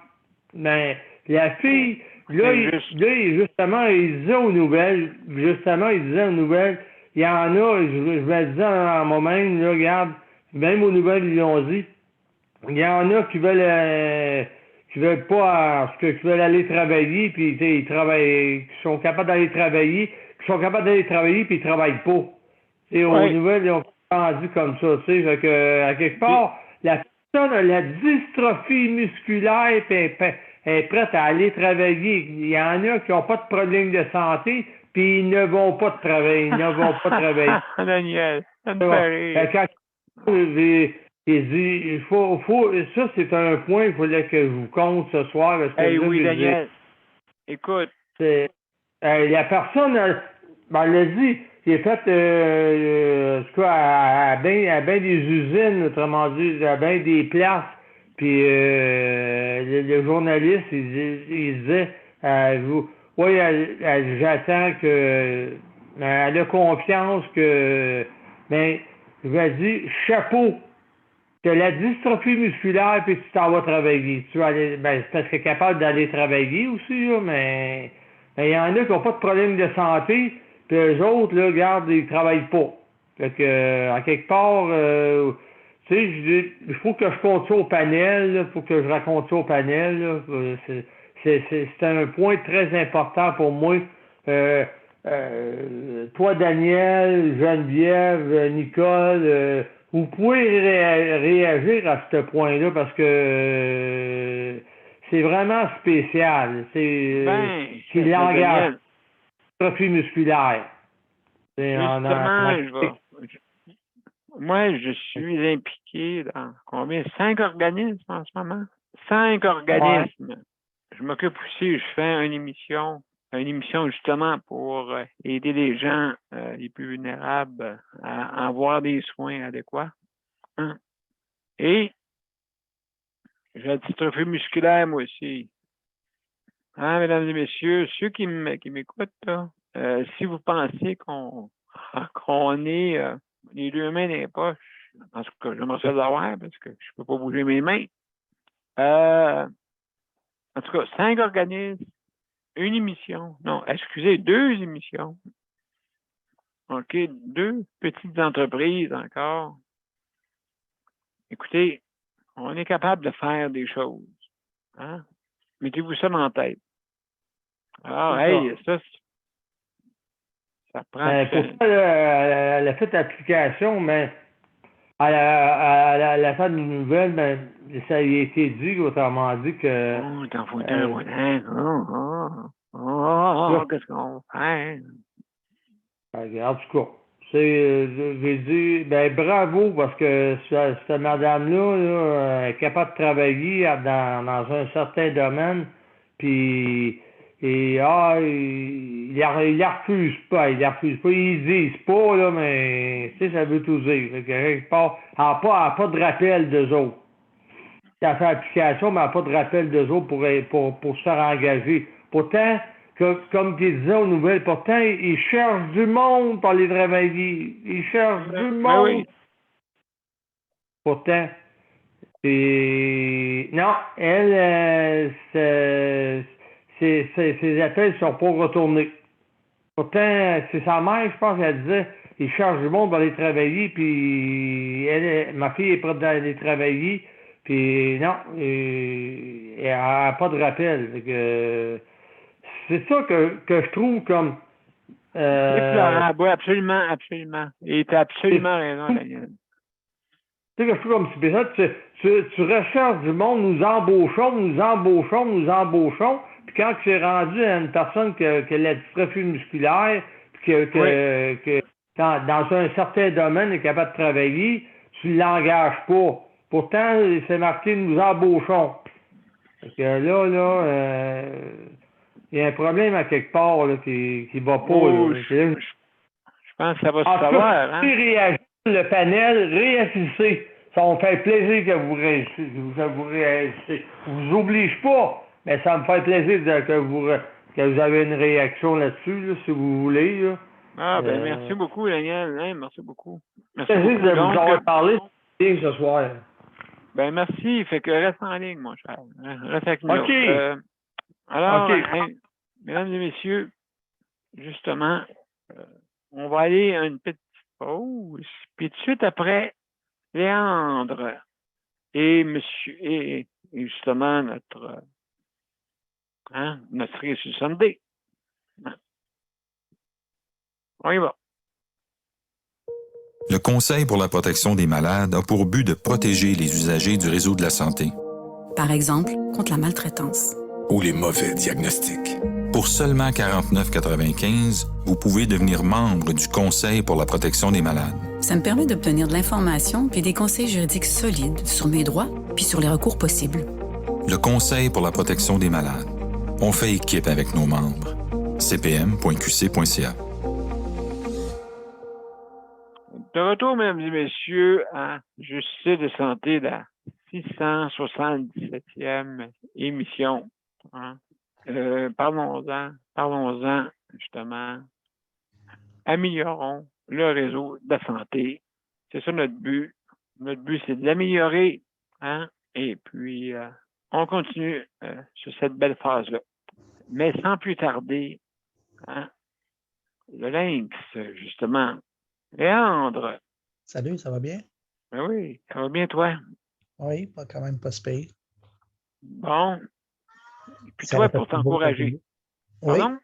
Mais la fille, justement, il disait aux nouvelles, il y en a, je me disais à moi-même, là, regarde, même aux nouvelles, ils l'ont dit, il y en a qui veulent pas, qui veulent aller travailler, puis ils travaillent, qui sont capables d'aller travailler, puis ils travaillent pas. Et aux nouvelles, ils ont rendu comme ça, tu sais, fait que, à quelque part, la personne a la dystrophie musculaire, puis elle est prête à aller travailler. Il y en a qui n'ont pas de problème de santé, puis ils ne vont pas travailler.
Daniel, ça me fait rire.
Il dit, il faut, ça c'est un point qu'il fallait que je vous compte ce soir. Parce que
oui, Daniel, écoute.
La personne, elle l'a dit, il est fait à bien des usines, autrement dit, à bien des places. Puis le journaliste, il disait, j'attends que... elle a confiance que... Mais je lui ai dit, chapeau, tu as la dystrophie musculaire, puis tu t'en vas travailler. Tu vas aller, c'est parce que tu es capable d'aller travailler aussi, là, mais il y en a qui n'ont pas de problème de santé, puis eux autres, là, regarde, ils ne travaillent pas. Fait que, à quelque part, tu sais, il faut que je compte ça au panel, il faut que je raconte ça au panel. Là. C'est un point très important pour moi. Toi, Daniel, Geneviève, Nicole, vous pouvez réagir à ce point-là parce que c'est vraiment spécial. C'est langage, dystrophie musculaire.
Moi, je suis impliqué dans combien? 5 organismes en ce moment? 5 organismes. Ouais. Je m'occupe aussi, je fais une émission justement pour aider les gens les plus vulnérables à avoir des soins adéquats. Et j'ai la dystrophie musculaire, moi aussi. Mesdames et messieurs, ceux qui m'écoutent, là, si vous pensez qu'on est les 2 mains dans les poches, en tout cas, j'aimerais ça l'avoir parce que je ne peux pas bouger mes mains. En tout cas, 5 organismes, 1 émission. Non, excusez, 2 émissions. OK, 2 petites entreprises encore. Écoutez, on est capable de faire des choses. Hein? Mettez-vous ça dans la tête. Alors, ça prend...
Pourquoi elle a fait l'application, mais à la fin de nouvelle, ça a été dit, autrement dit que...
t'en fous qu'est-ce qu'on fait?
En tout cas, j'ai dit, bravo, parce que cette madame-là est capable de travailler dans un certain domaine, puis il la refuse pas, ils disent pas, là, mais tu sais, ça veut tout dire. Fait que, quelque part, elle n'a pas de rappel d'eux autres. Elle a fait l'application, mais elle n'a pas de rappel d'eux autres pour se faire engager. Pourtant, comme il disait aux nouvelles, pourtant, ils cherchent du monde pour aller travailler. Ils cherchent du monde. Oui. Pourtant, non, elle, ses appels ne sont pas retournés. Pourtant, c'est sa mère, je pense, elle disait, ils cherchent du monde pour aller travailler, puis ma fille est prête d'aller travailler, puis non, elle n'a pas de rappel. C'est ça que je trouve comme...
oui, absolument, absolument. Et tu as absolument raison, Daniel.
Tu sais, quelque chose comme ça, tu recherches du monde, nous embauchons, puis quand c'est rendu à une personne qui a la dystrophie musculaire, puis que dans un certain domaine est capable de travailler, tu ne l'engages pas. Pourtant, c'est marqué nous embauchons. Fait que là, il y a un problème à quelque part là, qui ne va pas.
Oh,
là.
je pense que ça va se
En tout cas,
savoir. Hein?
si réagissez le panel, réagissez. Ça me fait plaisir que vous réagissez. Je vous oblige pas, mais ça me fait plaisir que vous avez une réaction là-dessus, là, si vous voulez. Là.
Ah, ben merci beaucoup, Daniel. Hein, merci beaucoup. Merci
Plaisir
beaucoup.
de vous avoir parlé ce soir.
Ben merci. Fait que reste en ligne, mon cher. Reste avec nous.
OK.
Alors,
OK.
hein, mesdames et messieurs, justement, on va aller à une petite pause. Puis tout de suite après, Léandre et monsieur et justement notre Rescue Sunday. On y va.
Le Conseil pour la protection des malades a pour but de protéger les usagers du réseau de la santé.
Par exemple, contre la maltraitance.
Ou les mauvais diagnostics.
Pour seulement 49,95, vous pouvez devenir membre du Conseil pour la protection des malades.
Ça me permet d'obtenir de l'information puis des conseils juridiques solides sur mes droits puis sur les recours possibles.
Le Conseil pour la protection des malades. On fait équipe avec nos membres. cpm.qc.ca.
De retour, mesdames et messieurs, à Justice de santé, la 677e émission. Hein. Parlons-en, justement. Améliorons le réseau de la santé. C'est ça notre but. Notre but, c'est de l'améliorer. Hein? Et puis, on continue sur cette belle phase-là. Mais sans plus tarder, hein, le lynx, justement. Léandre.
Salut, ça va bien?
Ben oui, ça va bien, toi?
Oui, quand même pas se payer.
Bon. Puis toi, pour t'encourager.
Oui.
Pardon?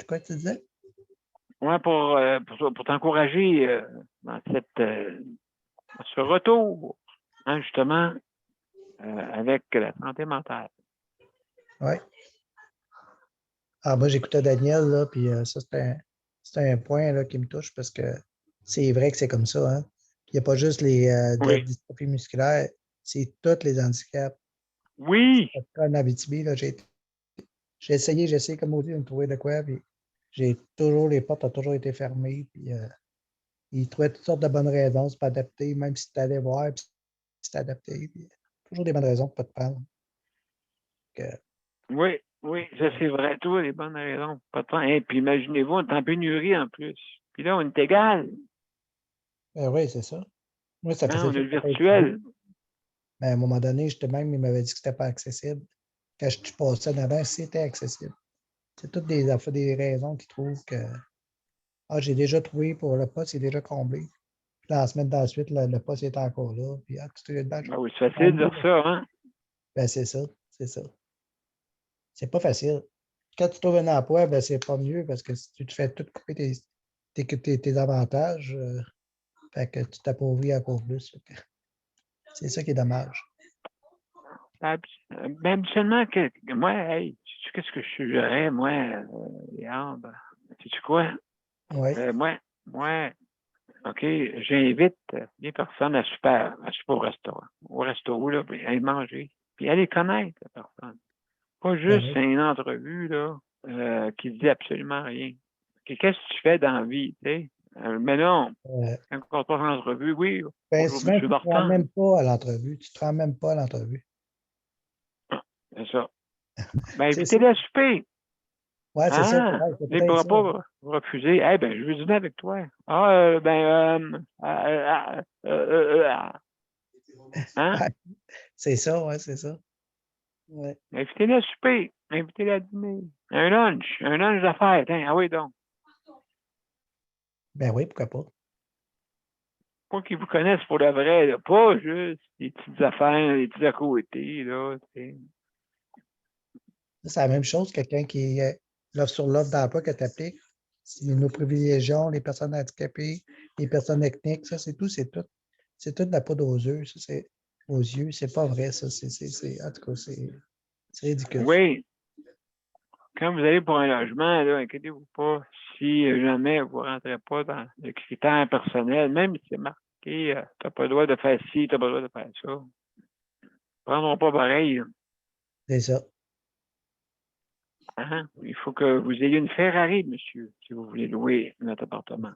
Quoi tu disais?
Oui, pour t'encourager dans ce retour, hein, justement, avec la santé mentale.
Oui. Ah, moi, j'écoutais Daniel, là, puis ça, c'est un point là, qui me touche parce que c'est vrai que c'est comme ça. Hein? Il n'y a pas juste les dystrophies musculaires, c'est tous les handicaps.
Oui!
En Abitibi, là, j'ai essayé comme on dit de me trouver de quoi, puis les portes ont toujours été fermées, puis ils trouvaient toutes sortes de bonnes raisons, c'est pas adapté, même si tu allais voir, puis c'est adapté, puis toujours des bonnes raisons pour ne pas te prendre.
Oui, ça c'est vrai, toujours des bonnes raisons. Pas de temps. Et puis imaginez-vous, on est en pénurie en plus. Puis là, on est égal.
Oui, c'est ça. Moi, ça faisait
on a le virtuel.
Mais à un moment donné, il m'avait dit que c'était pas accessible. Quand je passais en avant, c'était accessible. C'est toutes des raisons qui trouvent que j'ai déjà trouvé pour le poste, c'est déjà comblé. Puis la semaine d'ensuite, le poste est encore là. Puis
oui, c'est facile de dire ça, hein?
Ben, c'est ça. C'est pas facile. Quand tu trouves un emploi, ben, c'est pas mieux parce que si tu te fais tout couper tes avantages, fait que tu t'appauvris encore plus. C'est ça qui est dommage.
Ben, habituellement, moi, hey, sais-tu qu'est-ce que je suggérais, moi, Léandre? Sais-tu quoi?
Oui.
Moi, OK, j'invite les personnes à super au restaurant. Au resto, là, puis aller manger. Puis aller connaître la personne. Pas juste une entrevue, là, qui ne dit absolument rien. Qu'est-ce que tu fais dans la vie, tu sais? Mais non, quand on passe en entrevue, oui.
Ben, souvent, tu ne te rends même pas à l'entrevue.
Ah, c'est ça. Ben, invitez-les à souper.
Oui, c'est ça.
Il ne pourra pas refuser. Eh ben, je veux dîner avec toi.
C'est ça, oui, c'est ça. Ouais.
Invitez-les à souper. Invitez-les à dîner. Un lunch de fête. Hein? Ah oui, donc.
Ben oui, pourquoi pas.
Pas qu'ils vous connaissent pour le vrai, là. Pas juste les petites affaires, les petits à côté, là.
C'est la même chose, quelqu'un qui est sur l'offre d'emploi que tu appliques. Nous privilégions les personnes handicapées, les personnes ethniques, ça, c'est tout. C'est toute la poudre aux yeux. Ça, aux yeux. C'est pas vrai, ça. En tout cas, c'est ridicule.
Oui. Quand vous allez pour un logement, là, inquiétez-vous pas. Si jamais vous ne rentrez pas dans le critère personnel, même si c'est marqué, tu n'as pas le droit de faire ci, tu n'as pas le droit de faire ça. Ils ne prendront pas pareil.
C'est ça.
Hein? Il faut que vous ayez une Ferrari, monsieur, si vous voulez louer notre appartement.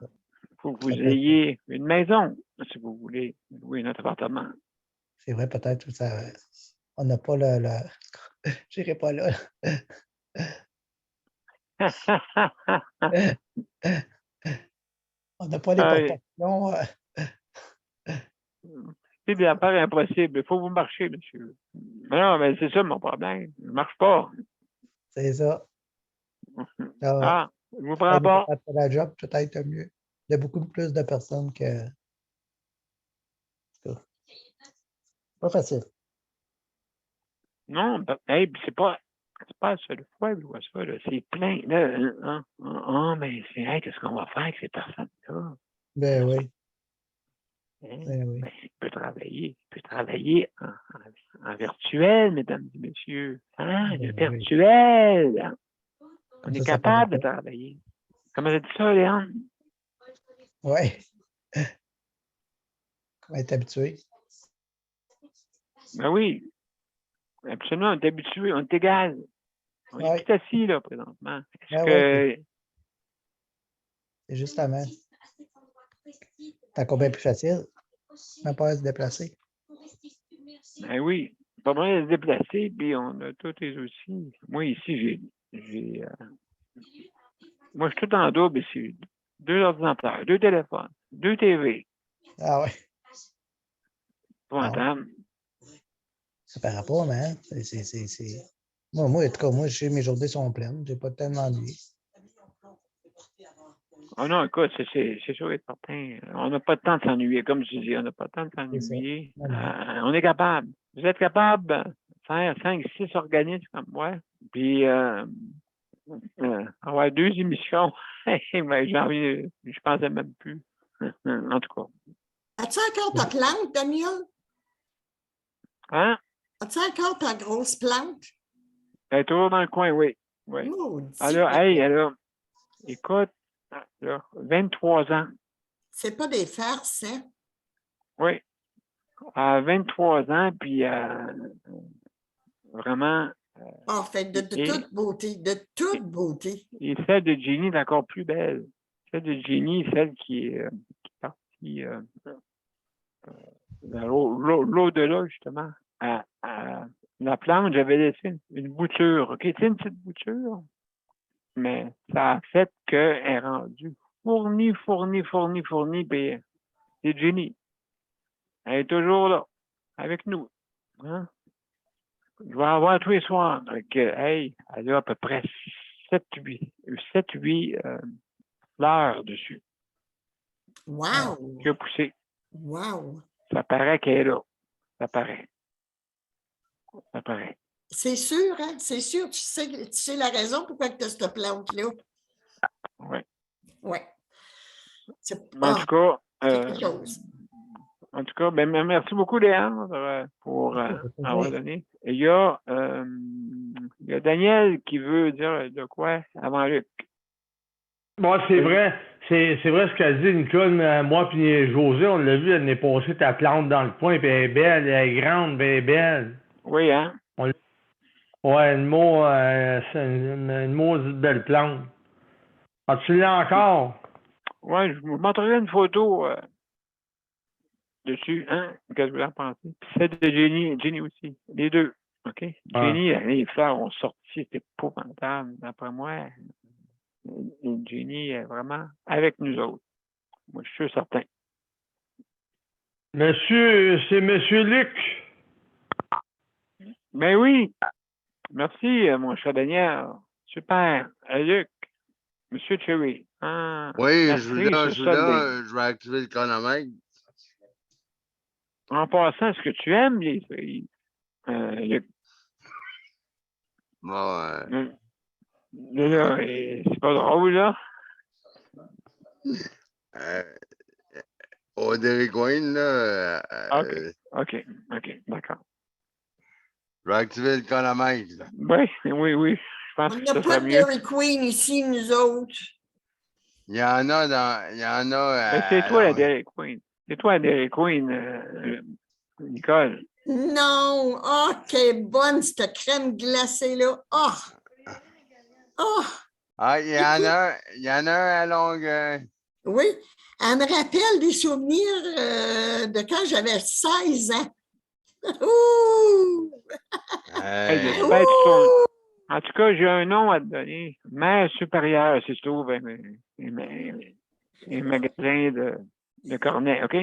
Il faut que vous ayez une maison, si vous voulez louer notre appartement.
C'est vrai, peut-être que on n'a pas le... Je n'irai pas là. On n'a pas les proportions.
C'est des affaires impossibles. Il faut que vous marchiez, monsieur. Mais non, mais c'est ça mon problème. Je ne marche pas.
C'est ça.
Ah, je ne vous prends pas.
La job, peut-être mieux. Il y a beaucoup plus de personnes que... Pas facile.
Non, hey, c'est pas la seule fois que je vois ça. C'est plein. Mais c'est hey, qu'est-ce qu'on va faire avec ces personnes-là?
Ben oui.
Hein?
Ben oui.
Ben, il peut travailler en virtuel, mesdames et messieurs. Hein? Le virtuel. Hein? On est capable de travailler. Comment ça dit ça, Léon?
Oui. On est habitué.
Ben oui. Absolument, on est habitué, on est égal. On est tout assis, là, présentement.
C'est justement. C'est encore bien plus facile. Même pas à se déplacer.
Ben oui. Pas besoin de se déplacer, puis on a tous les outils. Moi, ici, moi, je suis tout en double ici. 2 ordinateurs, 2 téléphones, 2 TV.
Ah ouais.
Pointable.
Ça par rapport, mais Moi, en tout cas, moi, mes journées sont pleines. J'ai pas tellement d'ennui.
Oh non, écoute, c'est sûr et certain. On n'a pas de temps de s'ennuyer, comme tu dis, on n'a pas de temps de s'ennuyer. On est capable. Vous êtes capable de faire 5, 6 organismes comme moi, puis avoir 2 émissions. Ben, j'ai envie, je pensais même plus. En tout cas.
As-tu encore ta plante, Daniel?
Hein?
As-tu encore ta grosse plante?
Elle est toujours dans le coin, oui. Alors, écoute, là, 23 ans.
C'est pas des farces, hein?
Oui. À 23 ans, puis vraiment.
En fait, de toute beauté, de toute beauté.
Et celle de Jenny est encore plus belle. Celle de Jenny, celle qui est partie dans l'au-delà, justement. La plante, j'avais laissé une bouture. OK, c'est une petite bouture, mais ça a fait qu'elle est rendue fournie, puis c'est Jenny. Elle est toujours là, avec nous. Hein? Je vais avoir tous les soirs. Donc, elle a à peu près 7-8 fleurs dessus.
Wow!
Qui a poussé.
Wow!
Ça paraît qu'elle est là. Ça paraît.
C'est sûr, hein? C'est sûr. Tu sais la raison pourquoi tu as cette plante-là.
Oui.
Oui.
En tout cas,
c'est quelque chose.
En tout cas, ben, merci beaucoup, Léandre, pour avoir donné. Il y a Daniel qui veut dire de quoi avant Luc.
Bon, c'est vrai. C'est vrai ce qu'a dit Nicole. Moi puis José, on l'a vu, elle n'est passée ta plante dans le coin, puis elle est belle, elle est grande, puis elle est belle.
Oui, hein?
Ouais, c'est une maudite belle plante. Ah, tu l'as encore?
Oui, je vous montrerai une photo dessus, hein? Qu'est-ce que vous en pensez? Puis celle de Jenny aussi, les deux. OK? Jenny, les fleurs ont sorti, c'était épouvantable. D'après moi, Jenny est vraiment avec nous autres. Moi, je suis certain.
C'est Monsieur Luc.
Ben oui. Merci, mon cher Daniel. Super. Luc. Monsieur Cherry. Ah,
oui,
merci,
je vais activer le chronomètre.
En passant, est-ce que tu aimes les filles, Luc?
Bon,
Là, c'est pas drôle, là?
au Dairy Queen, là.
OK, d'accord.
Je vais activer le chronomètre, là.
Oui. Je pense
On
que
n'a
ça
pas
serait
de
mieux.
Dairy Queen ici, nous autres.
Il y en a
Ben, c'est toi la Dairy Queen. C'est toi la Dairy Queen, Nicole.
Non! Oh, quelle bonne cette crème glacée-là! Oh! Oh!
Ah, il y en a un à Longueuil.
Oui, elle me rappelle des souvenirs de quand j'avais 16 ans. Ouh!
Hey, j'espère que tu tournes. En tout cas, j'ai un nom à te donner. Mère supérieure, si tu trouves un magasin de cornets, OK?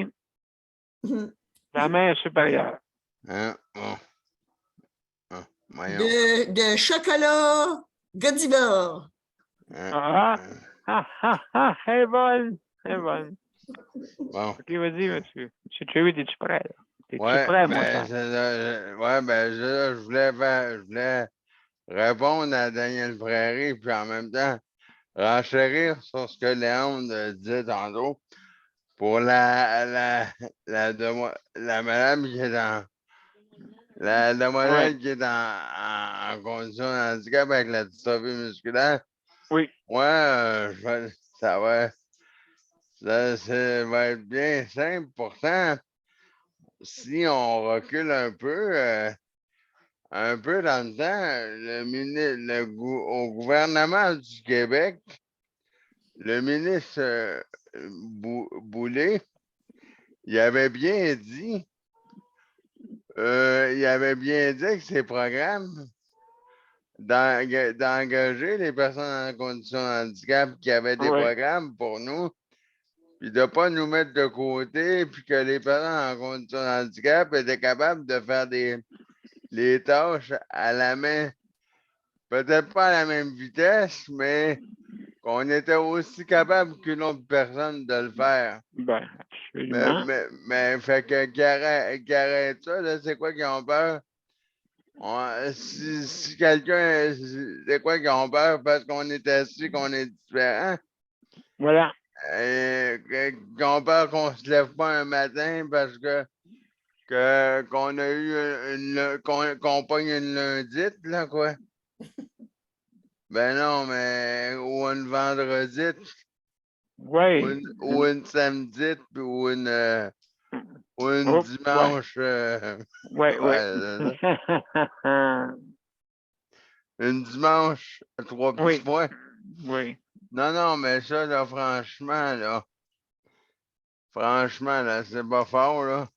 La mère supérieure.
Bon. Voyons.
De chocolat Godiva.
Elle est bonne.
Bon.
OK, vas-y, monsieur. Monsieur Cherry, es-tu prêt? T'es-tu
Ouais,
prêt, mon
ben,
cher?
je voulais répondre à Daniel Prairie, puis en même temps, renchérir sur ce que Léon disait tantôt pour la madame qui est la demoiselle qui est en condition de handicap avec la dystophie musculaire.
Oui.
Ouais, ça va être bien simple. Pourtant, si on recule un peu dans le temps, au gouvernement du Québec, le ministre Boulay, il avait bien dit que ces programmes d'engager les personnes en condition de handicap qui avaient des programmes pour nous, puis de ne pas nous mettre de côté, puis que les personnes en condition de handicap étaient capables de faire les tâches à la main, peut-être pas à la même vitesse, mais qu'on était aussi capable qu'une autre personne de le faire.
Ben, absolument.
Mais fait que qui arrête ça, là, c'est quoi qu'ils ont peur? Si quelqu'un, c'est quoi qu'ils ont peur parce qu'on est assis, qu'on est différent?
Voilà.
Qu'ils ont peur qu'on se lève pas un matin parce qu'on a eu qu'on pogne une lundite, là, quoi. Ben non, mais ou une vendredite.
Oui.
Ou une samedite, ou une dimanche. Une dimanche à 3 petits points.
Oui.
Non, mais ça, là, franchement, là, c'est pas fort, là.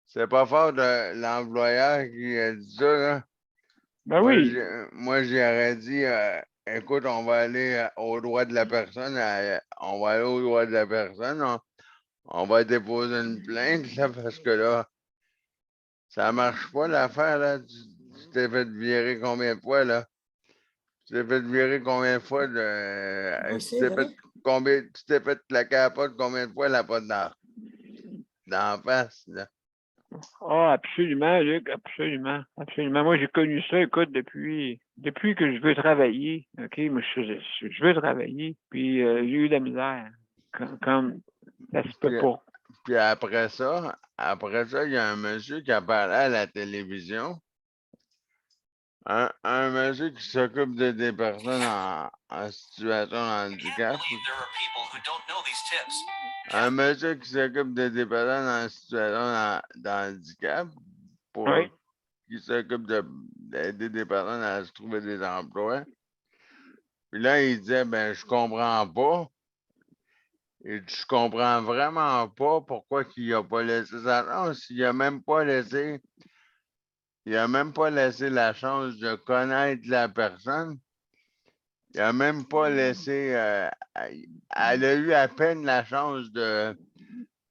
C'est pas fort de l'employeur qui a dit ça, là.
Ben oui.
Moi, j'aurais dit, écoute, on va aller au droit de la personne, on va déposer une plainte, là, parce que là, ça marche pas l'affaire, là. Tu t'es fait virer combien de fois, là? Tu t'es fait virer combien de fois tu t'es fait claquer à la porte combien de fois la porte d'en face, là?
Ah, absolument, Luc, absolument. Moi, j'ai connu ça, écoute, depuis que je veux travailler. OK, moi, je veux travailler, puis j'ai eu de la misère. Comme ça se peut pas.
Puis après ça, il y a un monsieur qui a parlé à la télévision. Un monsieur qui s'occupe des personnes en situation de handicap. Un monsieur qui s'occupe des personnes en situation de handicap qui s'occupe d'aider des personnes à se trouver des emplois. Puis là, il disait, ben, je comprends pas. Et je comprends vraiment pas pourquoi il n'a pas laissé sa chance. Il n'a même pas laissé la chance de connaître la personne. Il n'a même pas laissé. Elle a eu à peine la chance de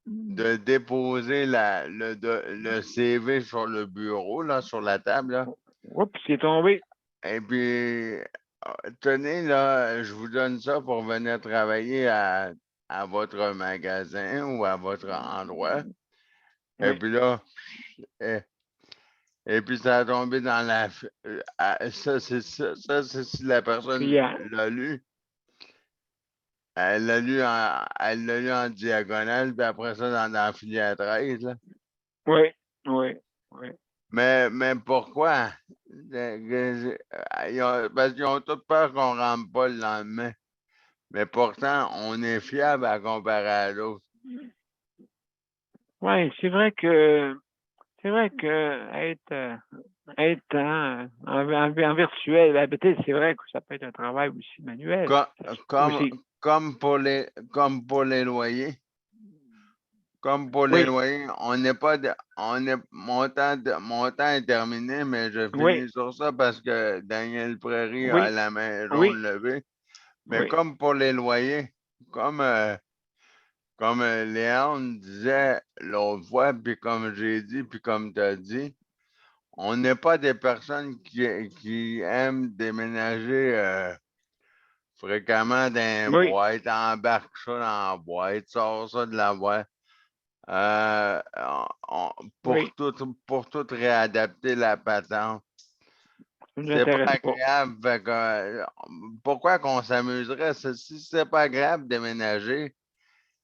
déposer le CV sur le bureau, là, sur la table. Là.
Oups, c'est tombé.
Et puis, tenez, là, je vous donne ça pour venir travailler à votre magasin ou à votre endroit.
Oui.
Et puis là, et puis ça a tombé dans la... ça, c'est si la personne l'a lu. Elle l'a lu en diagonale, puis après ça, dans la filière 13. Là.
Oui.
Mais pourquoi? Parce qu'ils ont toute peur qu'on ne rentre pas le lendemain. Mais pourtant, on est fiable à comparer à l'autre.
Oui, c'est vrai que être en virtuel, ben, peut-être c'est vrai que ça peut être un travail aussi manuel.
Comme pour les loyers. Comme pour les loyers, mon temps est terminé, mais je finis sur ça parce que Daniel Prairie a la maison levée. Mais comme pour les loyers, comme Léon disait l'autre fois, puis comme j'ai dit, puis comme tu as dit, on n'est pas des personnes qui aiment déménager fréquemment dans les boîtes, embarque ça dans la boîte, sort ça de la boîte. Pour tout réadapter la patente. C'est pas agréable. Pourquoi qu'on s'amuserait? Si c'est pas agréable de déménager,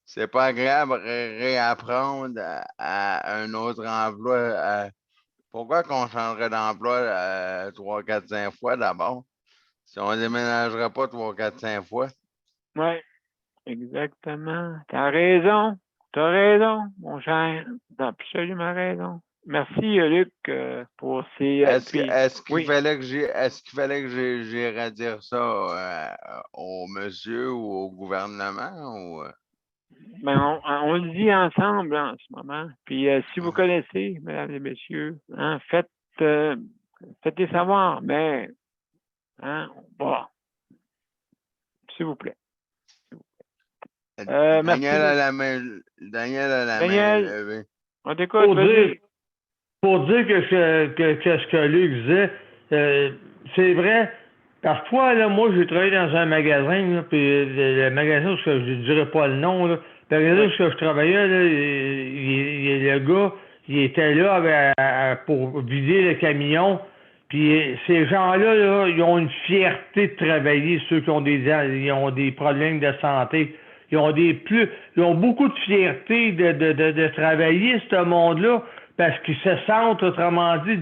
c'est pas agréable de réapprendre à un autre emploi. Pourquoi qu'on changerait d'emploi 3, 4, 5 fois d'abord? Si on ne déménagerait pas 3, 4, 5 fois.
Oui, exactement. T'as raison, mon cher. T'as absolument raison. Merci, Luc, pour ces.
Est-ce qu'il fallait que j'irais dire ça au monsieur ou au gouvernement? Ou...
Ben, on le dit ensemble en ce moment. Puis si vous connaissez, mesdames et messieurs, hein, faites-les savoir, mais bon, s'il vous plaît.
Daniel a la main levée.
On t'écoute, vas-y.
Pour dire que ce que Luc disait, c'est vrai. Parfois, là, moi, j'ai travaillé dans un magasin, là, puis le magasin, je ne dirais pas le nom, là, le magasin où je travaillais, là, le gars, il était là pour vider le camion. Puis ces gens-là, là, ils ont une fierté de travailler, ceux qui ont ils ont des problèmes de santé. Ils ont beaucoup de fierté de travailler, ce monde-là, parce qu'ils se sentent, autrement dit,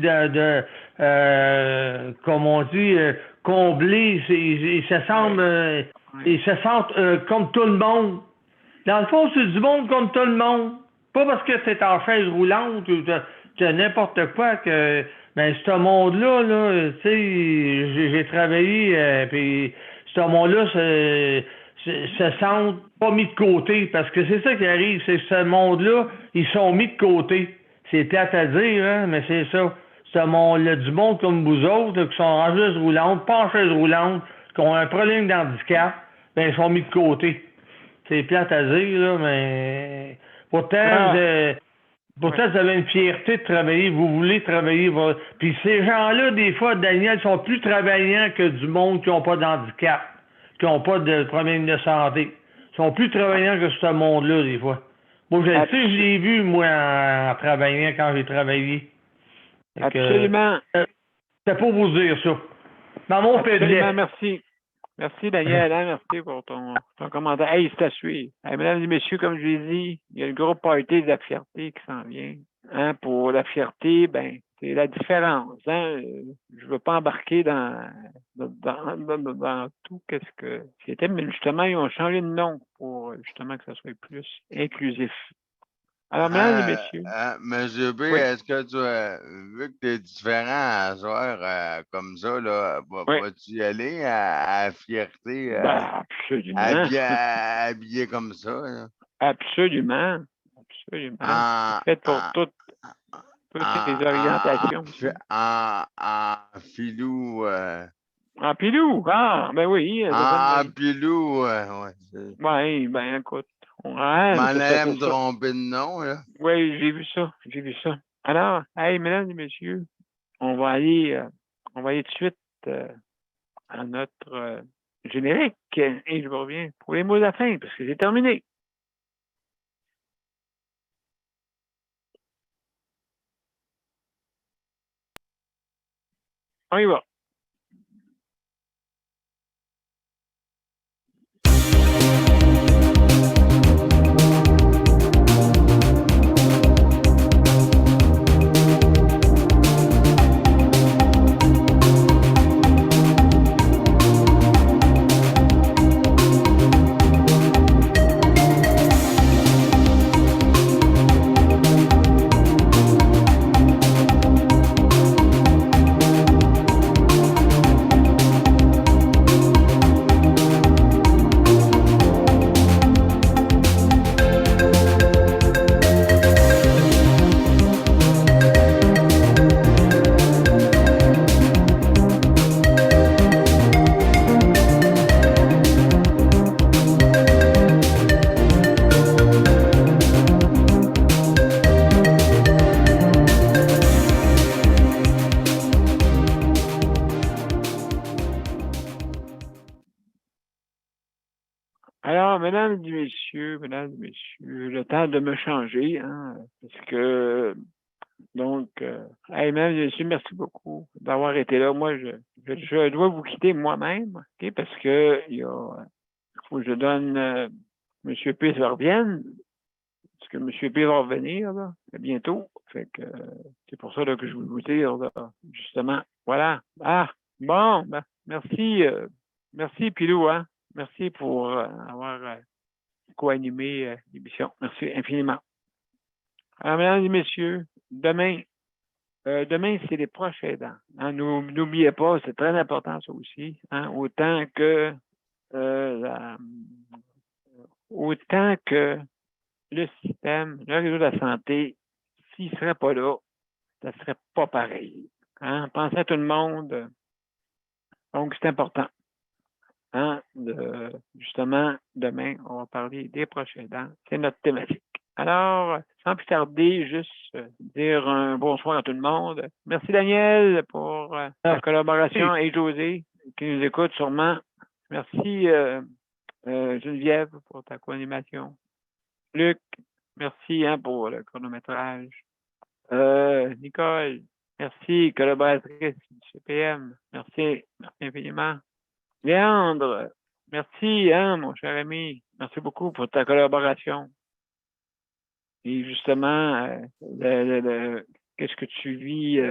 comme on dit, comblés. Ils se sentent comme tout le monde. Dans le fond, c'est du monde comme tout le monde. Pas parce que c'est en chaise roulante ou n'importe quoi que... Ben, ce monde-là, là, tu sais, j'ai travaillé, puis ce monde-là se sentent pas mis de côté, parce que c'est ça qui arrive, c'est que ce monde-là, ils sont mis de côté. C'est plate à dire, hein, mais c'est ça. Ce monde-là, du monde comme vous autres, là, qui sont en chaise roulante, pas en chaise roulante, qui ont un problème d'handicap, ben, ils sont mis de côté. C'est plate à dire, là, mais pourtant, vous avez une fierté de travailler, vous voulez travailler. Puis ces gens-là, des fois, Daniel, sont plus travaillants que du monde qui n'ont pas d'handicap, qui n'ont pas de problème de santé. Ils sont plus travaillants que ce monde-là, des fois. Moi, je l'ai vu, moi, en travaillant, quand j'ai travaillé.
Absolument.
C'est pour vous dire ça. Dans mon
Absolument, merci. Merci, Daniel. Merci pour ton commentaire. Hey, c'est à suivre. Hey, mesdames et messieurs, comme je l'ai dit, il y a une grosse party de la fierté qui s'en vient. Hein, pour la fierté, ben, c'est la différence. Hein? Je ne veux pas embarquer dans tout qu'est-ce que c'était, mais justement, ils ont changé de nom pour justement que ça soit plus inclusif. Alors, mesdames et messieurs.
Monsieur B, est-ce que vu que tu es différent à soir comme ça, là, vas-tu y aller à fierté?
Absolument.
Habillé comme ça? Là?
Absolument. Fait pour toutes les orientations.
En filou.
En pilou? Ah, ben oui.
En pilou, ouais.
Oui, ben écoute.
M'en allais me tromper de nom, là.
Oui, j'ai vu ça. Alors, hey, mesdames et messieurs, on va aller tout de suite à notre générique et je vous reviens pour les mots de la fin parce que c'est terminé. On y va. mesdames et messieurs, le temps de me changer, hein, parce que, donc, hey, mesdames et messieurs, merci beaucoup d'avoir été là. Moi, je dois vous quitter moi-même, OK, parce que il faut que je donne M. P. se revienne, parce que M. P. va revenir, là, bientôt. Fait que c'est pour ça là, que je voulais vous dire, là, justement, voilà. Ah, bon, ben, merci, merci, Pilou, hein. Merci pour avoir co-animé l'émission. Merci infiniment. Alors, mesdames et messieurs, demain, c'est les proches aidants. Hein, n'oubliez pas, c'est très important ça aussi. Hein, autant que le système, le réseau de la santé, s'il ne serait pas là, ça ne serait pas pareil. Hein? Pensez à tout le monde. Donc, c'est important. Hein? Justement, demain, on va parler des proches aidants. C'est notre thématique. Alors, sans plus tarder, juste dire un bonsoir à tout le monde. Merci Daniel pour ta collaboration et José qui nous écoute sûrement. Merci Geneviève pour ta co-animation. Luc, merci hein, pour le chronométrage. Nicole, merci, collaboratrice du CPM. Merci infiniment. Léandre, merci, hein, mon cher ami. Merci beaucoup pour ta collaboration. Et justement, qu'est-ce que tu vis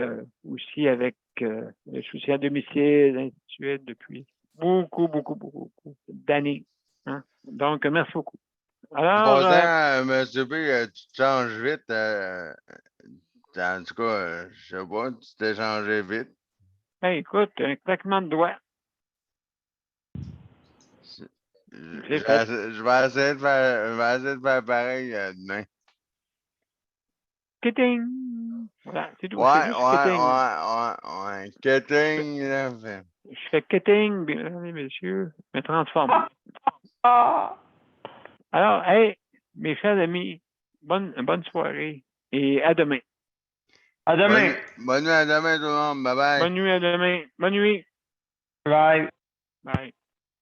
aussi avec le soutien à domicile, ainsi de suite, depuis beaucoup d'années. Hein? Donc, merci beaucoup. Alors,
M. B, tu te changes vite. En tout cas, je sais pas, tu t'es changé vite.
Ben, écoute, un claquement de doigts.
Je vais essayer de faire pareil demain.
Kitting! Voilà, c'est tout.
Ouais.
Kitting,
là,
je fais kitting, mesdames et messieurs, je me transforme. Alors, hey, mes chers amis, bonne soirée et à demain.
À demain.
Bonne nuit à demain tout le monde. Bye bye.
Bonne nuit à demain. Bonne nuit.
Bye.
Bye.